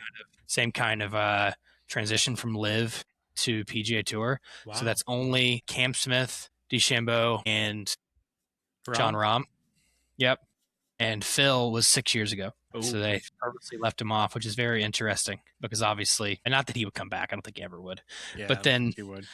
kind of transition from live to PGA Tour. Wow. So that's only Cam Smith, DeChambeau, and John Rahm. Yep. And Phil was 6 years ago. So they purposely left him off, which is very interesting because obviously, and not that he would come back. I don't think he ever would. Yeah, but then he would.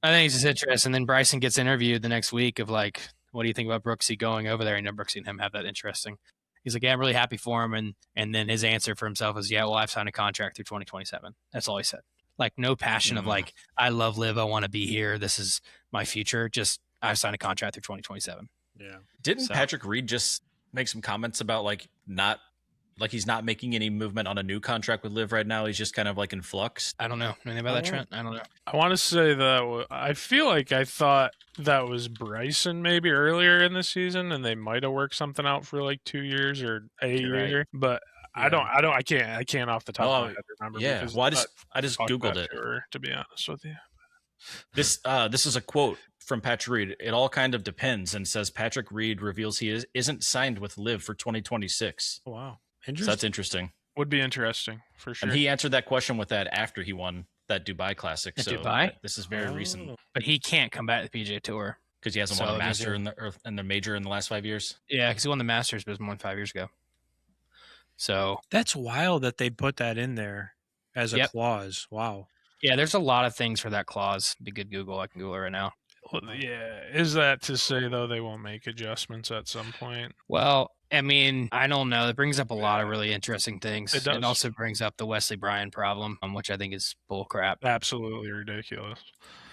I think it's just interesting. And then Bryson gets interviewed the next week of like, what do you think about Brooksy going over there? And Brooksy and him have that interesting. He's like, yeah, I'm really happy for him. And then his answer for himself is, yeah, well, I've signed a contract through 2027. That's all he said. Like no passion of like, I love live. I want to be here. This is my future. Just I've signed a contract through 2027. Yeah. didn't So- Patrick Reed just make some comments about he's not making any movement on a new contract with Liv right now? He's just kind of like in flux. I don't know anything about that, Trent. I don't know. I want to say that I feel like I thought that was Bryson maybe earlier in the season, and they might have worked something out for like 2 years or a You're right. year. But I can't off the top of my head remember. Yeah, because well, I just fuck googled that it. tour, to be honest with you. This is a quote from Patrick Reed. It all kind of depends, and says Patrick Reed reveals he isn't signed with Liv for 2026. Oh, wow. So Interesting. that's interesting. Would be interesting for sure. And he answered that question with that after he won that Dubai Classic. At So Dubai? this is very recent Oh. But he can't come back to the PGA Tour. because he hasn't won So a it means master they're- in the major in the last 5 years. Yeah, because he won the Masters, but it was more than 5 years ago. So That's wild that they put that in there as a Yep. clause. Wow. yeah, there's a lot of things for that clause. Be good Google. I can Google it right now. Well, yeah. Is that to say though they won't make adjustments at some point? Well, I mean, I don't know. It brings up a lot of really interesting things. It does. also brings up the Wesley Bryan problem, which I think is bull crap. Absolutely ridiculous.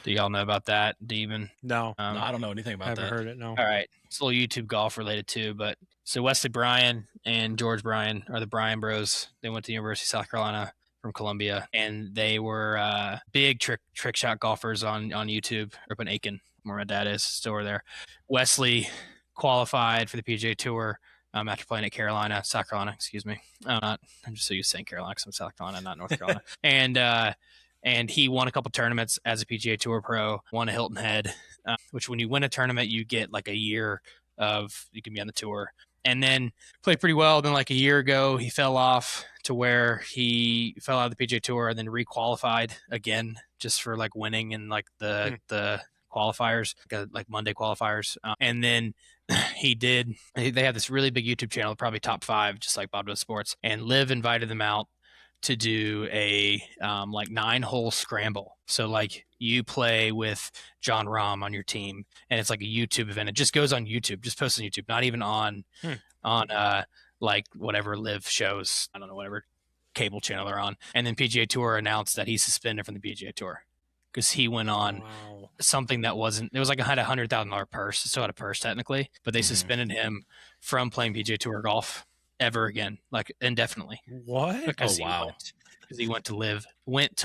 Do y'all know about that, Demon? No, No, I don't know anything I about haven't that. heard it. No. All right. It's a little YouTube golf related too, but so Wesley Bryan and George Bryan are the Bryan Bros. They went to the University of South Carolina from Columbia, and they were big trick shot golfers on YouTube. Up in Aiken, where my dad is, still over there. Wesley qualified for the PGA Tour after playing at South Carolina. Excuse me. I'm just so used to saying Carolina because I'm South Carolina, not North Carolina. And he won a couple tournaments as a PGA Tour pro. Won a Hilton Head, which when you win a tournament, you get like a year of you can be on the tour. And then played pretty well. Then like a year ago, he fell off to where he fell out of the PGA Tour and then requalified again just for like winning in like the qualifiers, like Monday qualifiers. And then they have this really big YouTube channel, probably top 5, just like Bob Does Sports. And Liv invited them out to do a like 9-hole scramble. So like you play with John Rahm on your team, and it's like a YouTube event. It just goes on YouTube, just posts on YouTube, not even on like whatever Live shows. I don't know, whatever cable channel they're on. And then PGA Tour announced that he's suspended from the PGA Tour because he went on Wow. something that wasn't. It was like had $100,000 purse. It still had a purse technically, but they suspended him from playing PGA Tour golf ever again, like indefinitely. What? Because he went to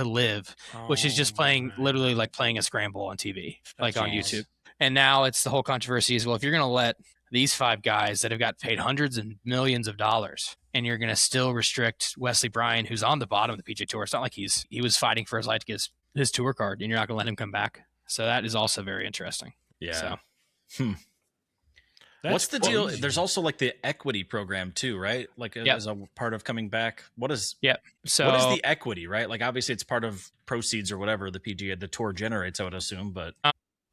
live, which is just playing literally like playing a scramble on TV, like on YouTube. And now it's the whole controversy is, well, if you're going to let these 5 guys that have got paid hundreds and millions of dollars, and you're going to still restrict Wesley Bryan, who's on the bottom of the PGA Tour, it's not like he was fighting for his life to get his tour card, and you're not going to let him come back. So that is also very interesting. Yeah. So What's the deal? crazy. There's also like the equity program too, right? Like as a part of coming back. So what is the equity, right? Like obviously it's part of proceeds or whatever the tour generates, I would assume, but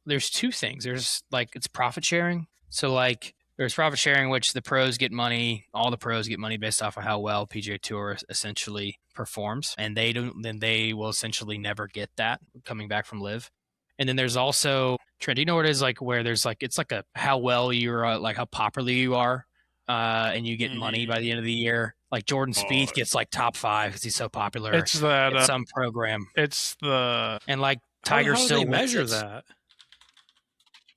there's 2 things. There's like it's profit sharing. So like there's profit sharing, which the pros get money. All the pros get money based off of how well PGA Tour essentially performs, and they will essentially never get that coming back from Live. And then there's also Trent. Do you know what it is like where there's like it's like a how well you're like how popular you are, and you get money by the end of the year. Like Jordan Spieth gets like top 5 because he's so popular. It's that. in some program, It's the. and like How Tiger do still they wins measure it. that?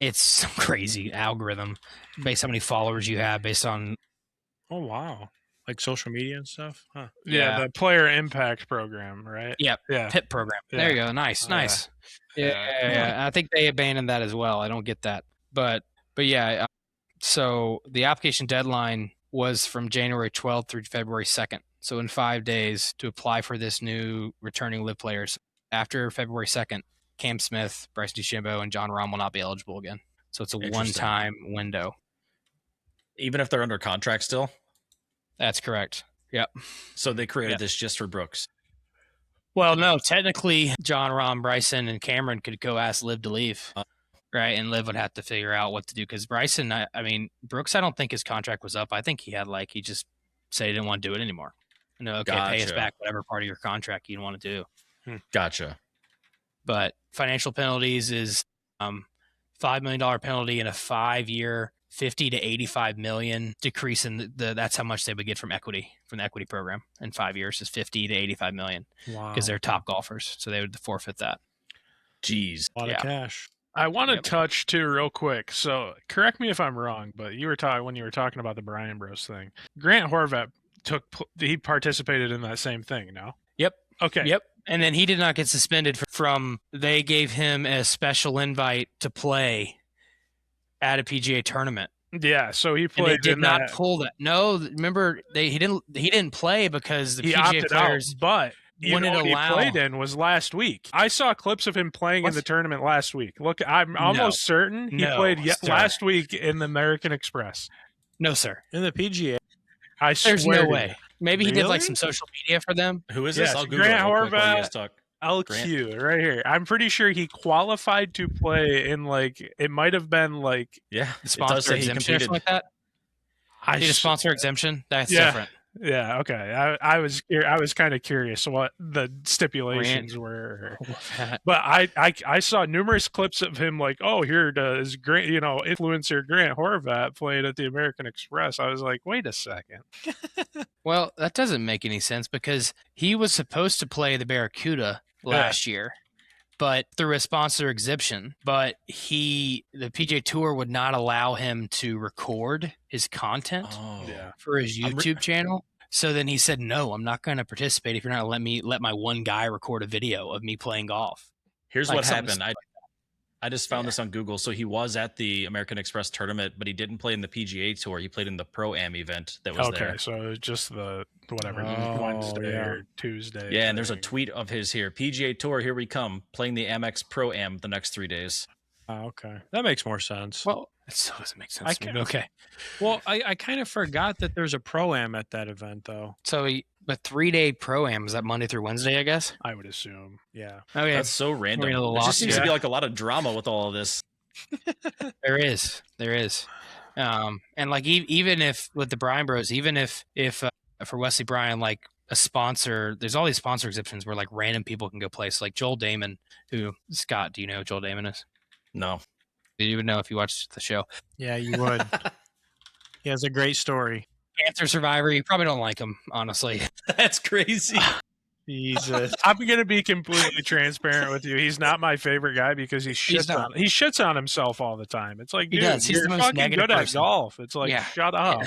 It's some crazy algorithm based on how many followers you have, based on Oh wow. Like social media and stuff? Huh. Yeah. The player impact program, right? Yep. Yeah. PIP program. Yeah. There you go. Nice. Yeah. Nice. Yeah. I think they abandoned that as well. I don't get that. But yeah. So the application deadline was from January 12th through February 2nd. So in 5 days to apply for this new returning Live players. After February 2nd, Cam Smith, Bryce DeChambeau, and John Rahm will not be eligible again. So it's a Interesting. one-time window. even if they're under contract still. That's correct. Yep. So they created this just for Brooks. Well, no, technically, John Rahm, Bryson, and Cameron could go ask Liv to leave, right? And Liv would have to figure out what to do because Bryson, I mean, Brooks, I don't think his contract was up. I think he had he just said he didn't want to do it anymore. No, okay, pay us Gotcha. back whatever part of your contract you want to do. Gotcha. But financial penalties is $5 million penalty and a 5-year, 50 to 85 million decrease in that's how much they would get from the equity program in 5 years is 50 to 85 million Wow. because they're top golfers. So they would forfeit that. Jeez. a lot yeah. of cash. I want to Yep. touch too real quick. So correct me if I'm wrong, but you were talking when you were talking about the Bryan Bros thing. Grant Horvat he participated in that same thing. No. Yep. Okay. Yep. And then he did not get suspended from they gave him a special invite to play at a PGA tournament. Yeah. So he And played. they did in not that. pull that. No, remember he didn't play because the He PGA opted players out, but you wouldn't know what allow- he played in was last week. I saw clips of him playing in What? the tournament last week. Look, I'm almost certain he No, played sir. last week in the American Express. No, sir. In the PGA. I There's swear no to way. you. Maybe he did like Really? some social media for them. Who is Yes, this? I'll Google Grant it real quick while you Horvat. guys talk. LQ right here. I'm pretty sure he qualified to play in like it might have been like Yeah, The it does sponsor say he exemption or competed. something like that. I Need a s- sponsor exemption. That's Yeah. different. Yeah, okay. I was kind of curious what the stipulations were. But I saw numerous clips of him like, oh, here does Grant, influencer Grant Horvat played at the American Express. I was like, wait a second. Well, that doesn't make any sense because he was supposed to play the Barracuda last year, but through a sponsor exemption. But the PJ Tour would not allow him to record his content Oh, Yeah. for his I'm re- YouTube channel. So then he said, "No, I'm not going to participate if you're not going to let my one guy record a video of me playing golf." Here's Like what something happened. I just found this on Google. So he was at the American Express tournament, but he didn't play in the PGA Tour. He played in the Pro-Am event that was Okay, there. so it was just the whatever Oh, Wednesday yeah. or Tuesday. Yeah, and there's a thing. tweet of his here. PGA Tour, here we come, playing the Amex Pro-Am the next 3 days. Oh, okay, that makes more sense. Well, it still doesn't make sense. I to me, can- but okay. Well, I kind of forgot that there's a pro-am at that event, though. So a 3-day pro-am, is that Monday through Wednesday, I guess? I would assume. Yeah. Okay. That's so random. a little There lost just seems to here. be like a lot of drama with all of this. There is. And like even if with the Bryan Bros, even if for Wesley Bryan, like a sponsor, there's all these sponsor exemptions where like random people can go play. So like Joel Damon, who Scott, do you know who Joel Damon is? No. You would know if you watched the show. Yeah, you would. He has a great story. Cancer survivor. You probably don't like him, honestly. That's crazy. Jesus. I'm gonna be completely transparent with you. He's not my favorite guy because he shits on himself all the time. It's like, He dude, does. He's you're the most fucking negative good at person. golf. It's like, Yeah. shut up.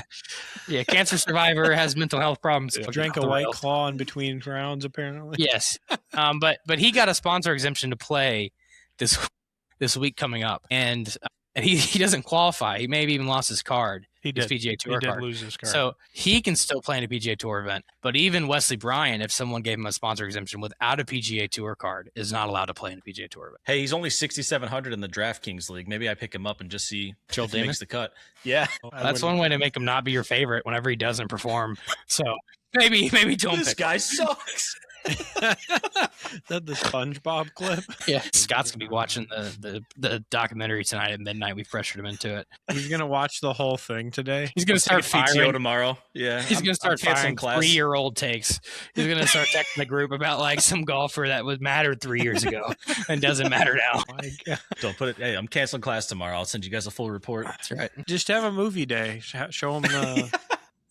Yeah, cancer survivor has mental health problems. Drank a White Claw in between rounds, apparently. Yes, but he got a sponsor exemption to play this week coming up, and he doesn't qualify. He maybe even lost his card, He his did. PGA He Tour did card. lose his card. So he can still play in a PGA Tour event. But even Wesley Bryan, if someone gave him a sponsor exemption without a PGA Tour card, is not allowed to play in a PGA Tour event. Hey, he's only 6,700 in the DraftKings league. Maybe I pick him up and just see Joel if he Damon? makes the cut. Yeah. That's one way to make him not be your favorite whenever he doesn't perform. So maybe don't This pick. guy sucks. Is that the SpongeBob clip? Yeah, Scott's gonna be watching the documentary tonight at midnight. We pressured him into it. He's gonna watch the whole thing today. He's gonna start PTO firing. tomorrow. Yeah. He's gonna start canceling firing 3-year-old takes. He's gonna start texting the group about like some golfer that was mattered 3 years ago and doesn't matter now. My God. Don't put it. Hey, I'm canceling class tomorrow. I'll send you guys a full report. That's right. Just have a movie day. Show him the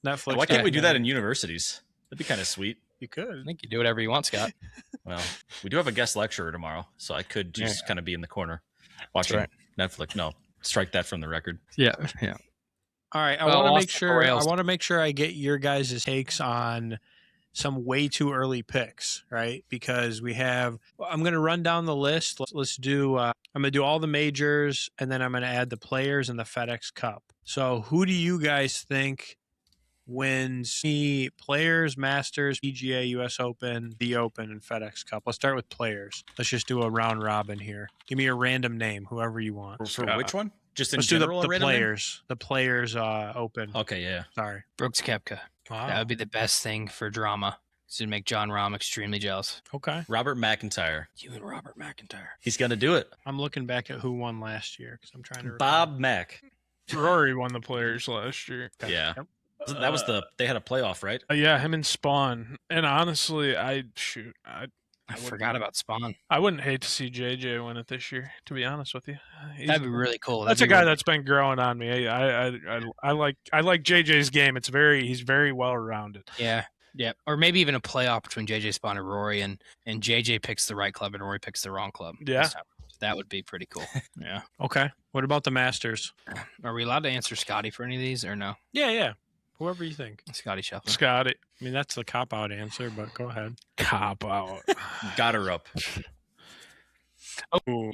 Netflix. Why can't we do that in documentary. universities? That'd be kind of sweet. You I could. think you do whatever you want, Scott. Well, we do have a guest lecturer tomorrow, so I could just kind of be in the corner watching right. Netflix. No, strike that from the record. Yeah. All right. I Well, want to off make the sure. I rails. want to make sure I get your guys' takes on some way too early picks, right? Because we have. I'm going to run down the list. Let's do. I'm going to do all the majors, and then I'm going to add the players and the FedEx Cup. So, who do you guys think wins the Players, Masters, PGA, U.S. Open, the Open, and FedEx Cup? Let's start with players. Let's just do a round robin here. Give me a random name, whoever you want. For which one? Just in Let's do general, the a random name? players. The Players Open. Okay, yeah. Sorry. Brooks Koepka. Wow. That would be the best thing for drama. To make John Rahm extremely jealous. Okay. Robert McIntyre. You and Robert McIntyre. He's gonna do it. I'm looking back at who won last year because I'm trying to. Bob Mack. Rory won the Players last year. Okay. Yeah. Yep. That was they had a playoff, right? Yeah, him and Spawn. And honestly, I forgot about Spawn. wouldn't hate to see JJ win it this year. To be honest with you, That'd be really cool. That's a That'd be guy really- that's been growing on me. I like JJ's game. He's very well rounded. Yeah. Yeah. Or maybe even a playoff between JJ Spawn and Rory, and JJ picks the right club and Rory picks the wrong club. Yeah. So that would be pretty cool. Yeah. Okay. What about the Masters? Are we allowed to answer Scotty for any of these or no? Yeah. Whoever you think. Scotty Scheffler. Scotty, I mean, that's the cop out answer, but go ahead. cop out. Got her up.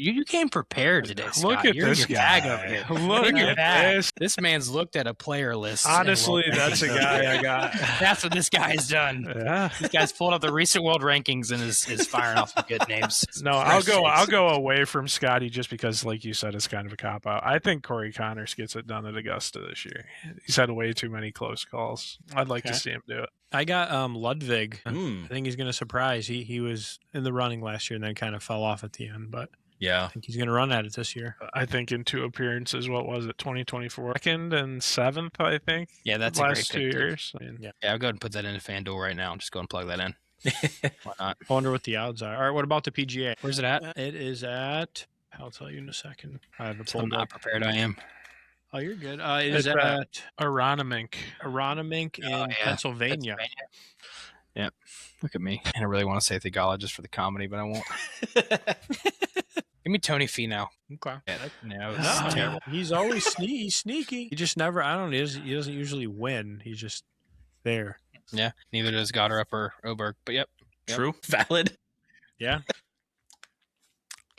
You came prepared today, Scott. Look at You're in this your bag guy. over here. Look In your at bag. this. This man's looked at a player list. and Honestly, world that's a rankings. guy I got. That's what this guy's done. Yeah. This guy's pulled up the recent world rankings and is firing off some good names. No, I'll go away from Scotty just because, like you said, it's kind of a cop out. I think Corey Connors gets it done at Augusta this year. He's had way too many close calls. I'd like to Okay. see him do it. I got Ludwig. Hmm. I think he's going to surprise. He was in the running last year and then kind of fell off at the end, but Yeah. I think he's going to run at it this year. I think in 2 appearances, what was it, 2024? Second and seventh, I think. Yeah, that's a last great 2 pick, too. years. I mean, Yeah. Yeah, I'll go ahead and put that into FanDuel right now. Just go and plug that in. Why not? I wonder what the odds are. All right, what about the PGA? Where's it at? It is at. I'll tell you in a second. I have it So pulled not up. prepared I am. Oh, you're good. It is It's at Aronimink. Aronimink in yeah. Pennsylvania. Yep. Look at me. And I really want to say Thigala just for the comedy, but I won't. Give me Tony Finau. Okay. Yeah, no, it's No, terrible. He's always sneaky. He just never. I don't know. He doesn't usually win. He's just there. Yeah, neither does Goddard or Oberg. But yep. True. Valid. Yeah.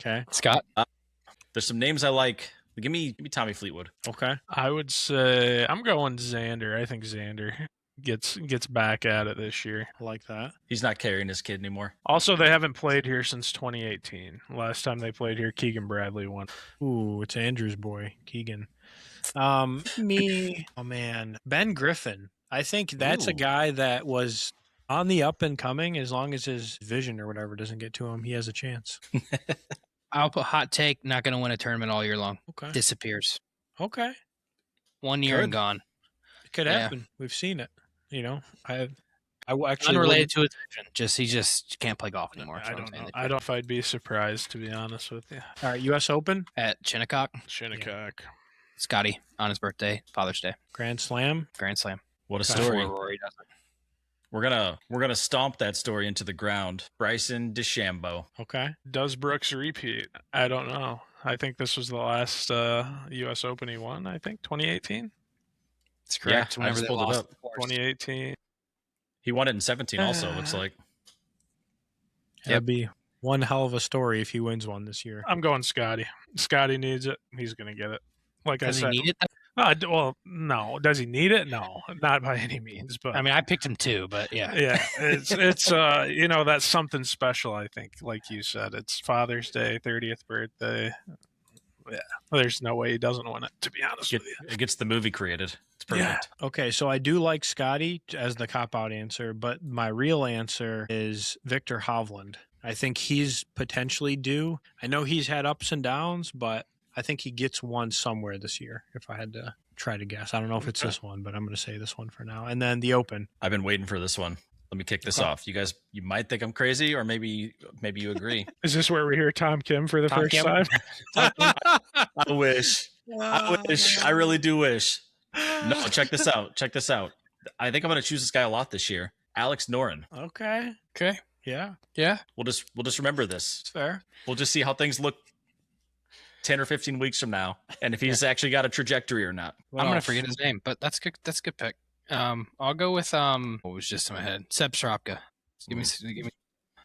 Okay. Scott. There's some names I like. Give me Tommy Fleetwood. Okay. I would say I'm going Xander. I think Xander gets back at it this year. I like that. He's not carrying his kid anymore. Also, they haven't played here since 2018. Last time they played here, Keegan Bradley won. Ooh, it's Andrew's boy, Keegan. Me. Oh man, Ben Griffin. I think that's a Ooh. guy that was on the up and coming. As long as his vision or whatever doesn't get to him, he has a chance. I'll put hot take. Not going to win a tournament all year long. Okay. Disappears. Okay. 1 year and Good. gone. It could Yeah. happen. We've seen it. You know, I actually Unrelated to his vision. He just can't play golf anymore. I don't know. I don't know if I'd be surprised, to be honest with you. All right, U.S. Open, At Shinnecock, Shinnecock. Scotty on his birthday, Father's Day, Grand Slam. Grand Slam. What a Before story. Before Rory does it. We're gonna stomp that story into the ground. Bryson DeChambeau. Okay. Does Brooks repeat? I don't know. I think this was the last U.S. Open he won, I think, 2018? It's correct. I Whenever just they pulled it lost up. the course. 2018. He won it in 17 also, looks like. That'd be one hell of a story if he wins one this year. I'm going Scotty. Scotty needs it. He's going to get it. Like Does I he said. need it? Well, no. Does he need it? No, not by any means. But I mean, I picked him too, but yeah. yeah, it's that's something special. I think, like you said, it's Father's Day, 30th birthday. Yeah, there's no way he doesn't win it. To be honest with you. It gets the movie created. It's perfect. Okay, so I do like Scotty as the cop-out answer, but my real answer is Victor Hovland. I think he's potentially due. I know he's had ups and downs, but I think he gets one somewhere this year, if I had to try to guess. I don't know if it's this one, but I'm going to say this one for now. And then the Open. I've been waiting for this one. Let me kick this Okay. off. You guys, you might think I'm crazy, or maybe you agree. Is this where we hear Tom Kim for the Tom first Kim? time? I wish. I wish. I really do wish. No, check this out. Check this out. I think I'm going to choose this guy a lot this year. Alex Noren. Okay. Okay. Yeah, Yeah. We'll just remember this. it's fair. We'll just see how things look 10 or 15 weeks from now, and if he's actually got a trajectory or not. What I'm gonna else? forget his name, but that's good. That's a good pick. I'll go with what was just in my head? Seb Srapka. Give me.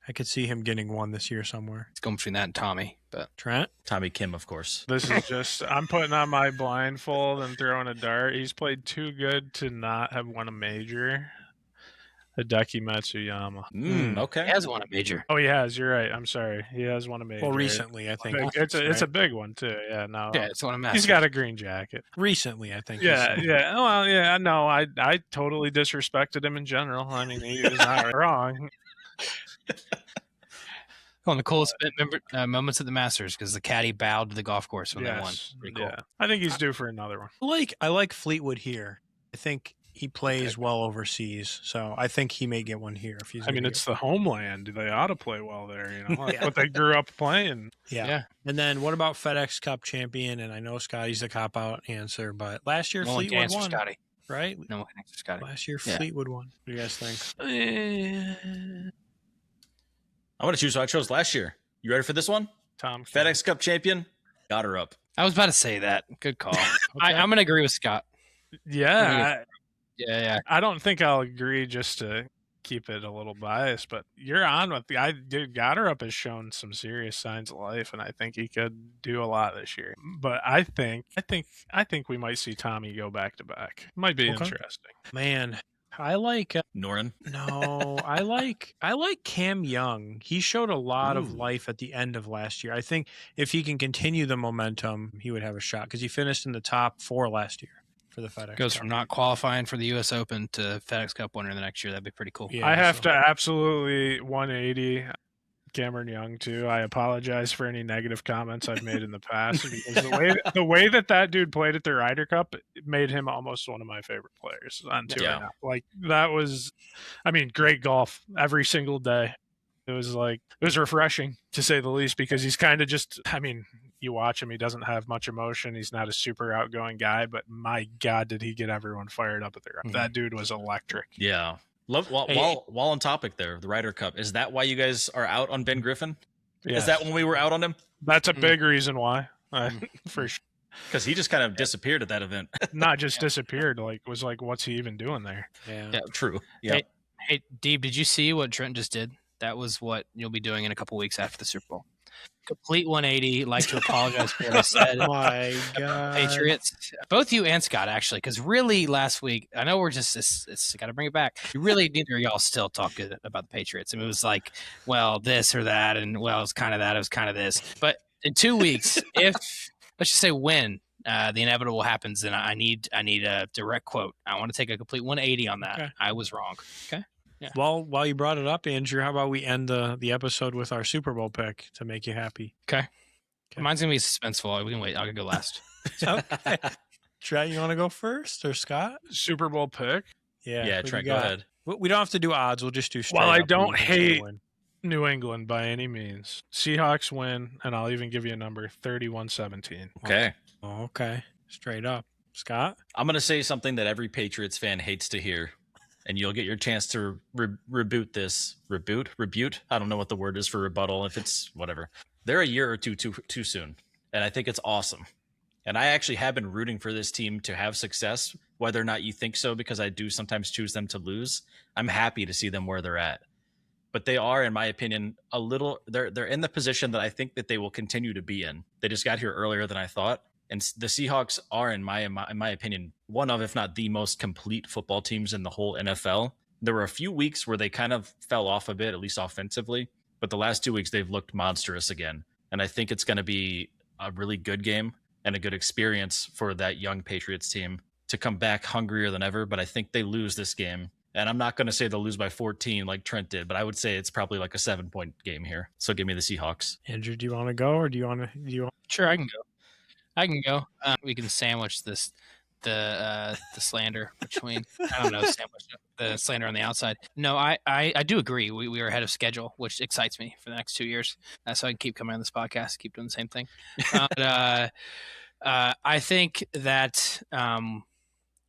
I could see him getting one this year somewhere. It's going between that and Tommy, but Trent? Tommy Kim, of course. This is just I'm putting on my blindfold and throwing a dart. He's played too good to not have won a major. Hideki Matsuyama. Okay. he has won a major. Oh, he has. You're right. I'm sorry. He has won a major. Well, recently, I think. It's a big one too. Yeah, no. Yeah, it's one of He's got a green jacket. Recently, I think. Yeah, he's- yeah. Well, yeah. No, I totally disrespected him in general. I mean, he was not wrong. One of the coolest moments at the Masters because the caddy bowed to the golf course when they won. Yes, Pretty cool. yeah. I think he's due for another one. I like Fleetwood here. I think he plays well overseas, so I think he may get one here if he's. I mean, gonna it's the homeland. They ought to play well there. You know, that's Yeah. what they grew up playing. get- yeah. Yeah. And then what about FedEx Cup champion? And I know Scotty's the cop out answer, but last year No one can Fleetwood answer won, Scotty. right? No one can answer Scotty. Last year Yeah. Fleetwood won. What do you guys think? I'm going to choose what I chose last year. You ready for this one? Tom FedEx Cup champion. Got her up. I was about to say that. Good call. Okay. I'm going to agree with Scott. Yeah, Yeah. I don't think I'll agree just to keep it a little biased, but you're on with the dude. Gotterup has shown some serious signs of life, and I think he could do a lot this year. But I think we might see Tommy go back to back. Might be Okay. interesting. Man, I like Noren. no, I like Cam Young. He showed a lot of Ooh. life at the end of last year. I think if he can continue the momentum, he would have a shot because he finished in the top 4 last year. for the FedEx Goes Cup. from not qualifying for the U.S. Open to FedEx Cup winner the next year. That'd be pretty cool. Yeah, I have so- to absolutely 180 Cameron Young too. I apologize for any negative comments I've made in the past because the way that dude played at the Ryder Cup made him almost one of my favorite players on tour. Yeah. Now. Like that was, I mean, great golf every single day. It was refreshing to say the least because he's kind of just, I mean, you watch him, he doesn't have much emotion. He's not a super outgoing guy, but my God, did he get everyone fired up at the Mhm. That dude was electric. Yeah. Love while on topic there, the Ryder Cup. Is that why you guys are out on Ben Griffin? Yes. Is that when we were out on him? That's a Mm. big reason why. For sure. Because he just kind of disappeared at that event. Not just disappeared, was like, what's he even doing there? Yeah. Yeah. True. Yeah. Hey, Deeb, did you see what Trent just did? That was what you'll be doing in a couple weeks after the Super Bowl. Complete 180. Like to apologize for what I said. Oh my God. Patriots, both you and Scott, actually, because really last week, I know we're just it's got to bring it back. Really, neither of y'all still talk good about the Patriots. I mean, it was like, well, this or that, and well, it's kind of that, it was kind of this. But in 2 weeks, if let's just say when the inevitable happens, then I need a direct quote. I want to take a complete 180 on that. Okay. I was wrong. Okay. Yeah. Well, while you brought it up, Andrew, how about we end the episode with our Super Bowl pick to make you happy? Okay. Mine's gonna be suspenseful. We can wait. I'll go last. Okay. Trent, you want to go first or Scott? Super Bowl pick. Yeah. Yeah, what Trent, you go got? ahead. We don't have to do odds. We'll just do straight Well, I up don't who you think's gonna hate- win. New England by any means. Seahawks win, and I'll even give you a number 31-17. Okay. Oh, okay. Straight up. Scott? I'm going to say something that every Patriots fan hates to hear, and you'll get your chance to reboot this. Rebut? I don't know what the word is for rebuttal, if it's whatever. They're a year or two too soon, and I think it's awesome. And I actually have been rooting for this team to have success, whether or not you think so, because I do sometimes choose them to lose. I'm happy to see them where they're at. But they are, in my opinion, they're in the position that I think that they will continue to be in. They just got here earlier than I thought. And the Seahawks are, in my opinion, one of, if not the most complete football teams in the whole NFL. There were a few weeks where they kind of fell off a bit, at least offensively. But the last 2 weeks, they've looked monstrous again. And I think it's going to be a really good game and a good experience for that young Patriots team to come back hungrier than ever. But I think they lose this game. And I'm not going to say they'll lose by 14 like Trent did, but I would say it's probably like a 7-point game here. So give me the Seahawks. Andrew, do you want to go or do you want to? Sure, I can go. We can sandwich the slander between. I don't know, sandwich the slander on the outside. No, I do agree. We are ahead of schedule, which excites me for the next 2 years. So I can keep coming on this podcast, keep doing the same thing. But I think that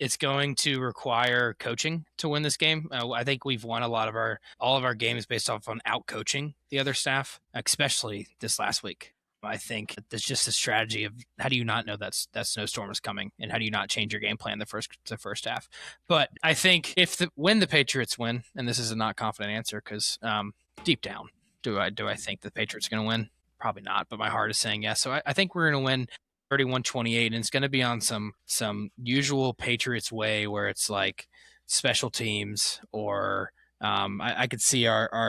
it's going to require coaching to win this game. I think we've won all of our games based off on out coaching the other staff, especially this last week. I think there's just a strategy of how do you not know that snowstorm is coming, and how do you not change your game plan the first half. But I think when the Patriots win, and this is a not confident answer because deep down, do I think the Patriots are going to win? Probably not, but my heart is saying yes. So I think we're going to win 31-28, and it's going to be on some usual Patriots way where it's like special teams or. I could see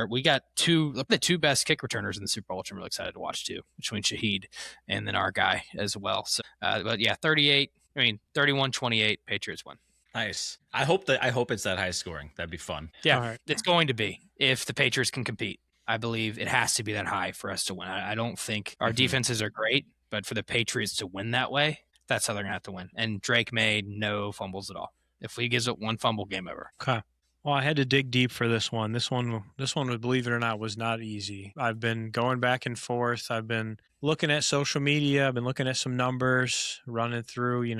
we got the two best kick returners in the Super Bowl, which I'm really excited to watch too, between Shaheed and then our guy as well. So, but yeah, 31-28, Patriots win. Nice. I hope it's that high scoring. That'd be fun. Yeah, All right. it's going to be if the Patriots can compete. I believe it has to be that high for us to win. I don't think our defenses are great, but for the Patriots to win that way, that's how they're gonna have to win. And Drake made no fumbles at all. If he gives up one fumble, game over. Okay. Well, I had to dig deep for this one. This one, believe it or not, was not easy. I've been going back and forth. I've been looking at social media. I've been looking at some numbers, running through,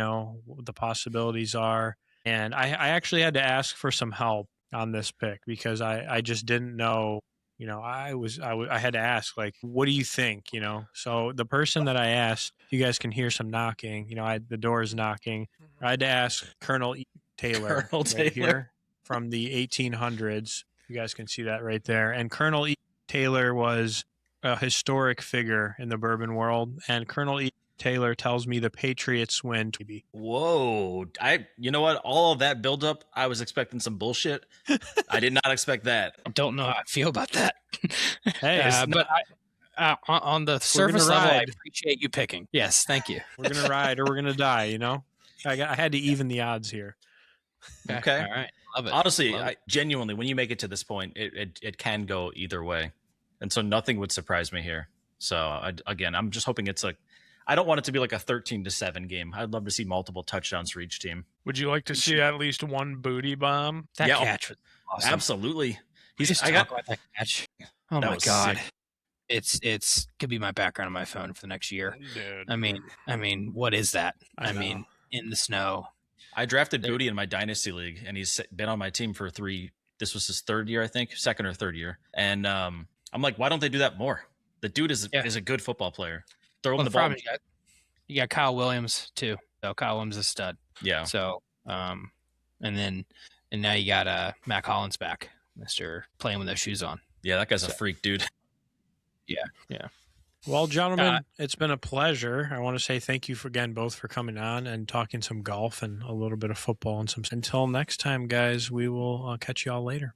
what the possibilities are. And I actually had to ask for some help on this pick because I just didn't know. I had to ask, like, what do you think? So the person that I asked, you guys can hear some knocking. The door is knocking. I had to ask Colonel Taylor, Colonel right Taylor. here from the 1800s. You guys can see that right there. And Colonel Taylor was a historic figure in the bourbon world. And Colonel Taylor tells me the Patriots win. Whoa. You know what? All of that buildup, I was expecting some bullshit. I did not expect that. I don't know how I feel about that. Hey, But on the gonna surface level, I ride. appreciate you picking. Yes, thank you. we're gonna ride or we're gonna die. I had to even the odds here. Okay. All right. Love it. Honestly, Love it. genuinely, when you make it to this point, it can go either way, and so nothing would surprise me here. So I'm just hoping it's like, I don't want it to be like a 13-7 game. I'd love to see multiple touchdowns for each team. Would you like to see at least one booty bomb? That Yeah, catch was awesome. Absolutely. I got about that catch. Oh That my was god. sick. It's could be my background on my phone for the next year. Dude. I mean, what is that? I I know. mean, in the snow. I drafted Booty in my dynasty league, and he's been on my team for 3. This was his 3rd year, I think, 2nd or 3rd year. And I'm like, why don't they do that more? The dude is a good football player. Throw him Well, the the ball. problem you got Kyle Williams too. So Kyle Williams is a stud. Yeah. So and now you got Mac Hollins back, Mr. playing with those shoes on. Yeah, that guy's a freak, dude. Well, gentlemen, it's been a pleasure. I want to say thank you again both for coming on and talking some golf and a little bit of football and some. Until next time, guys, we will catch you all later.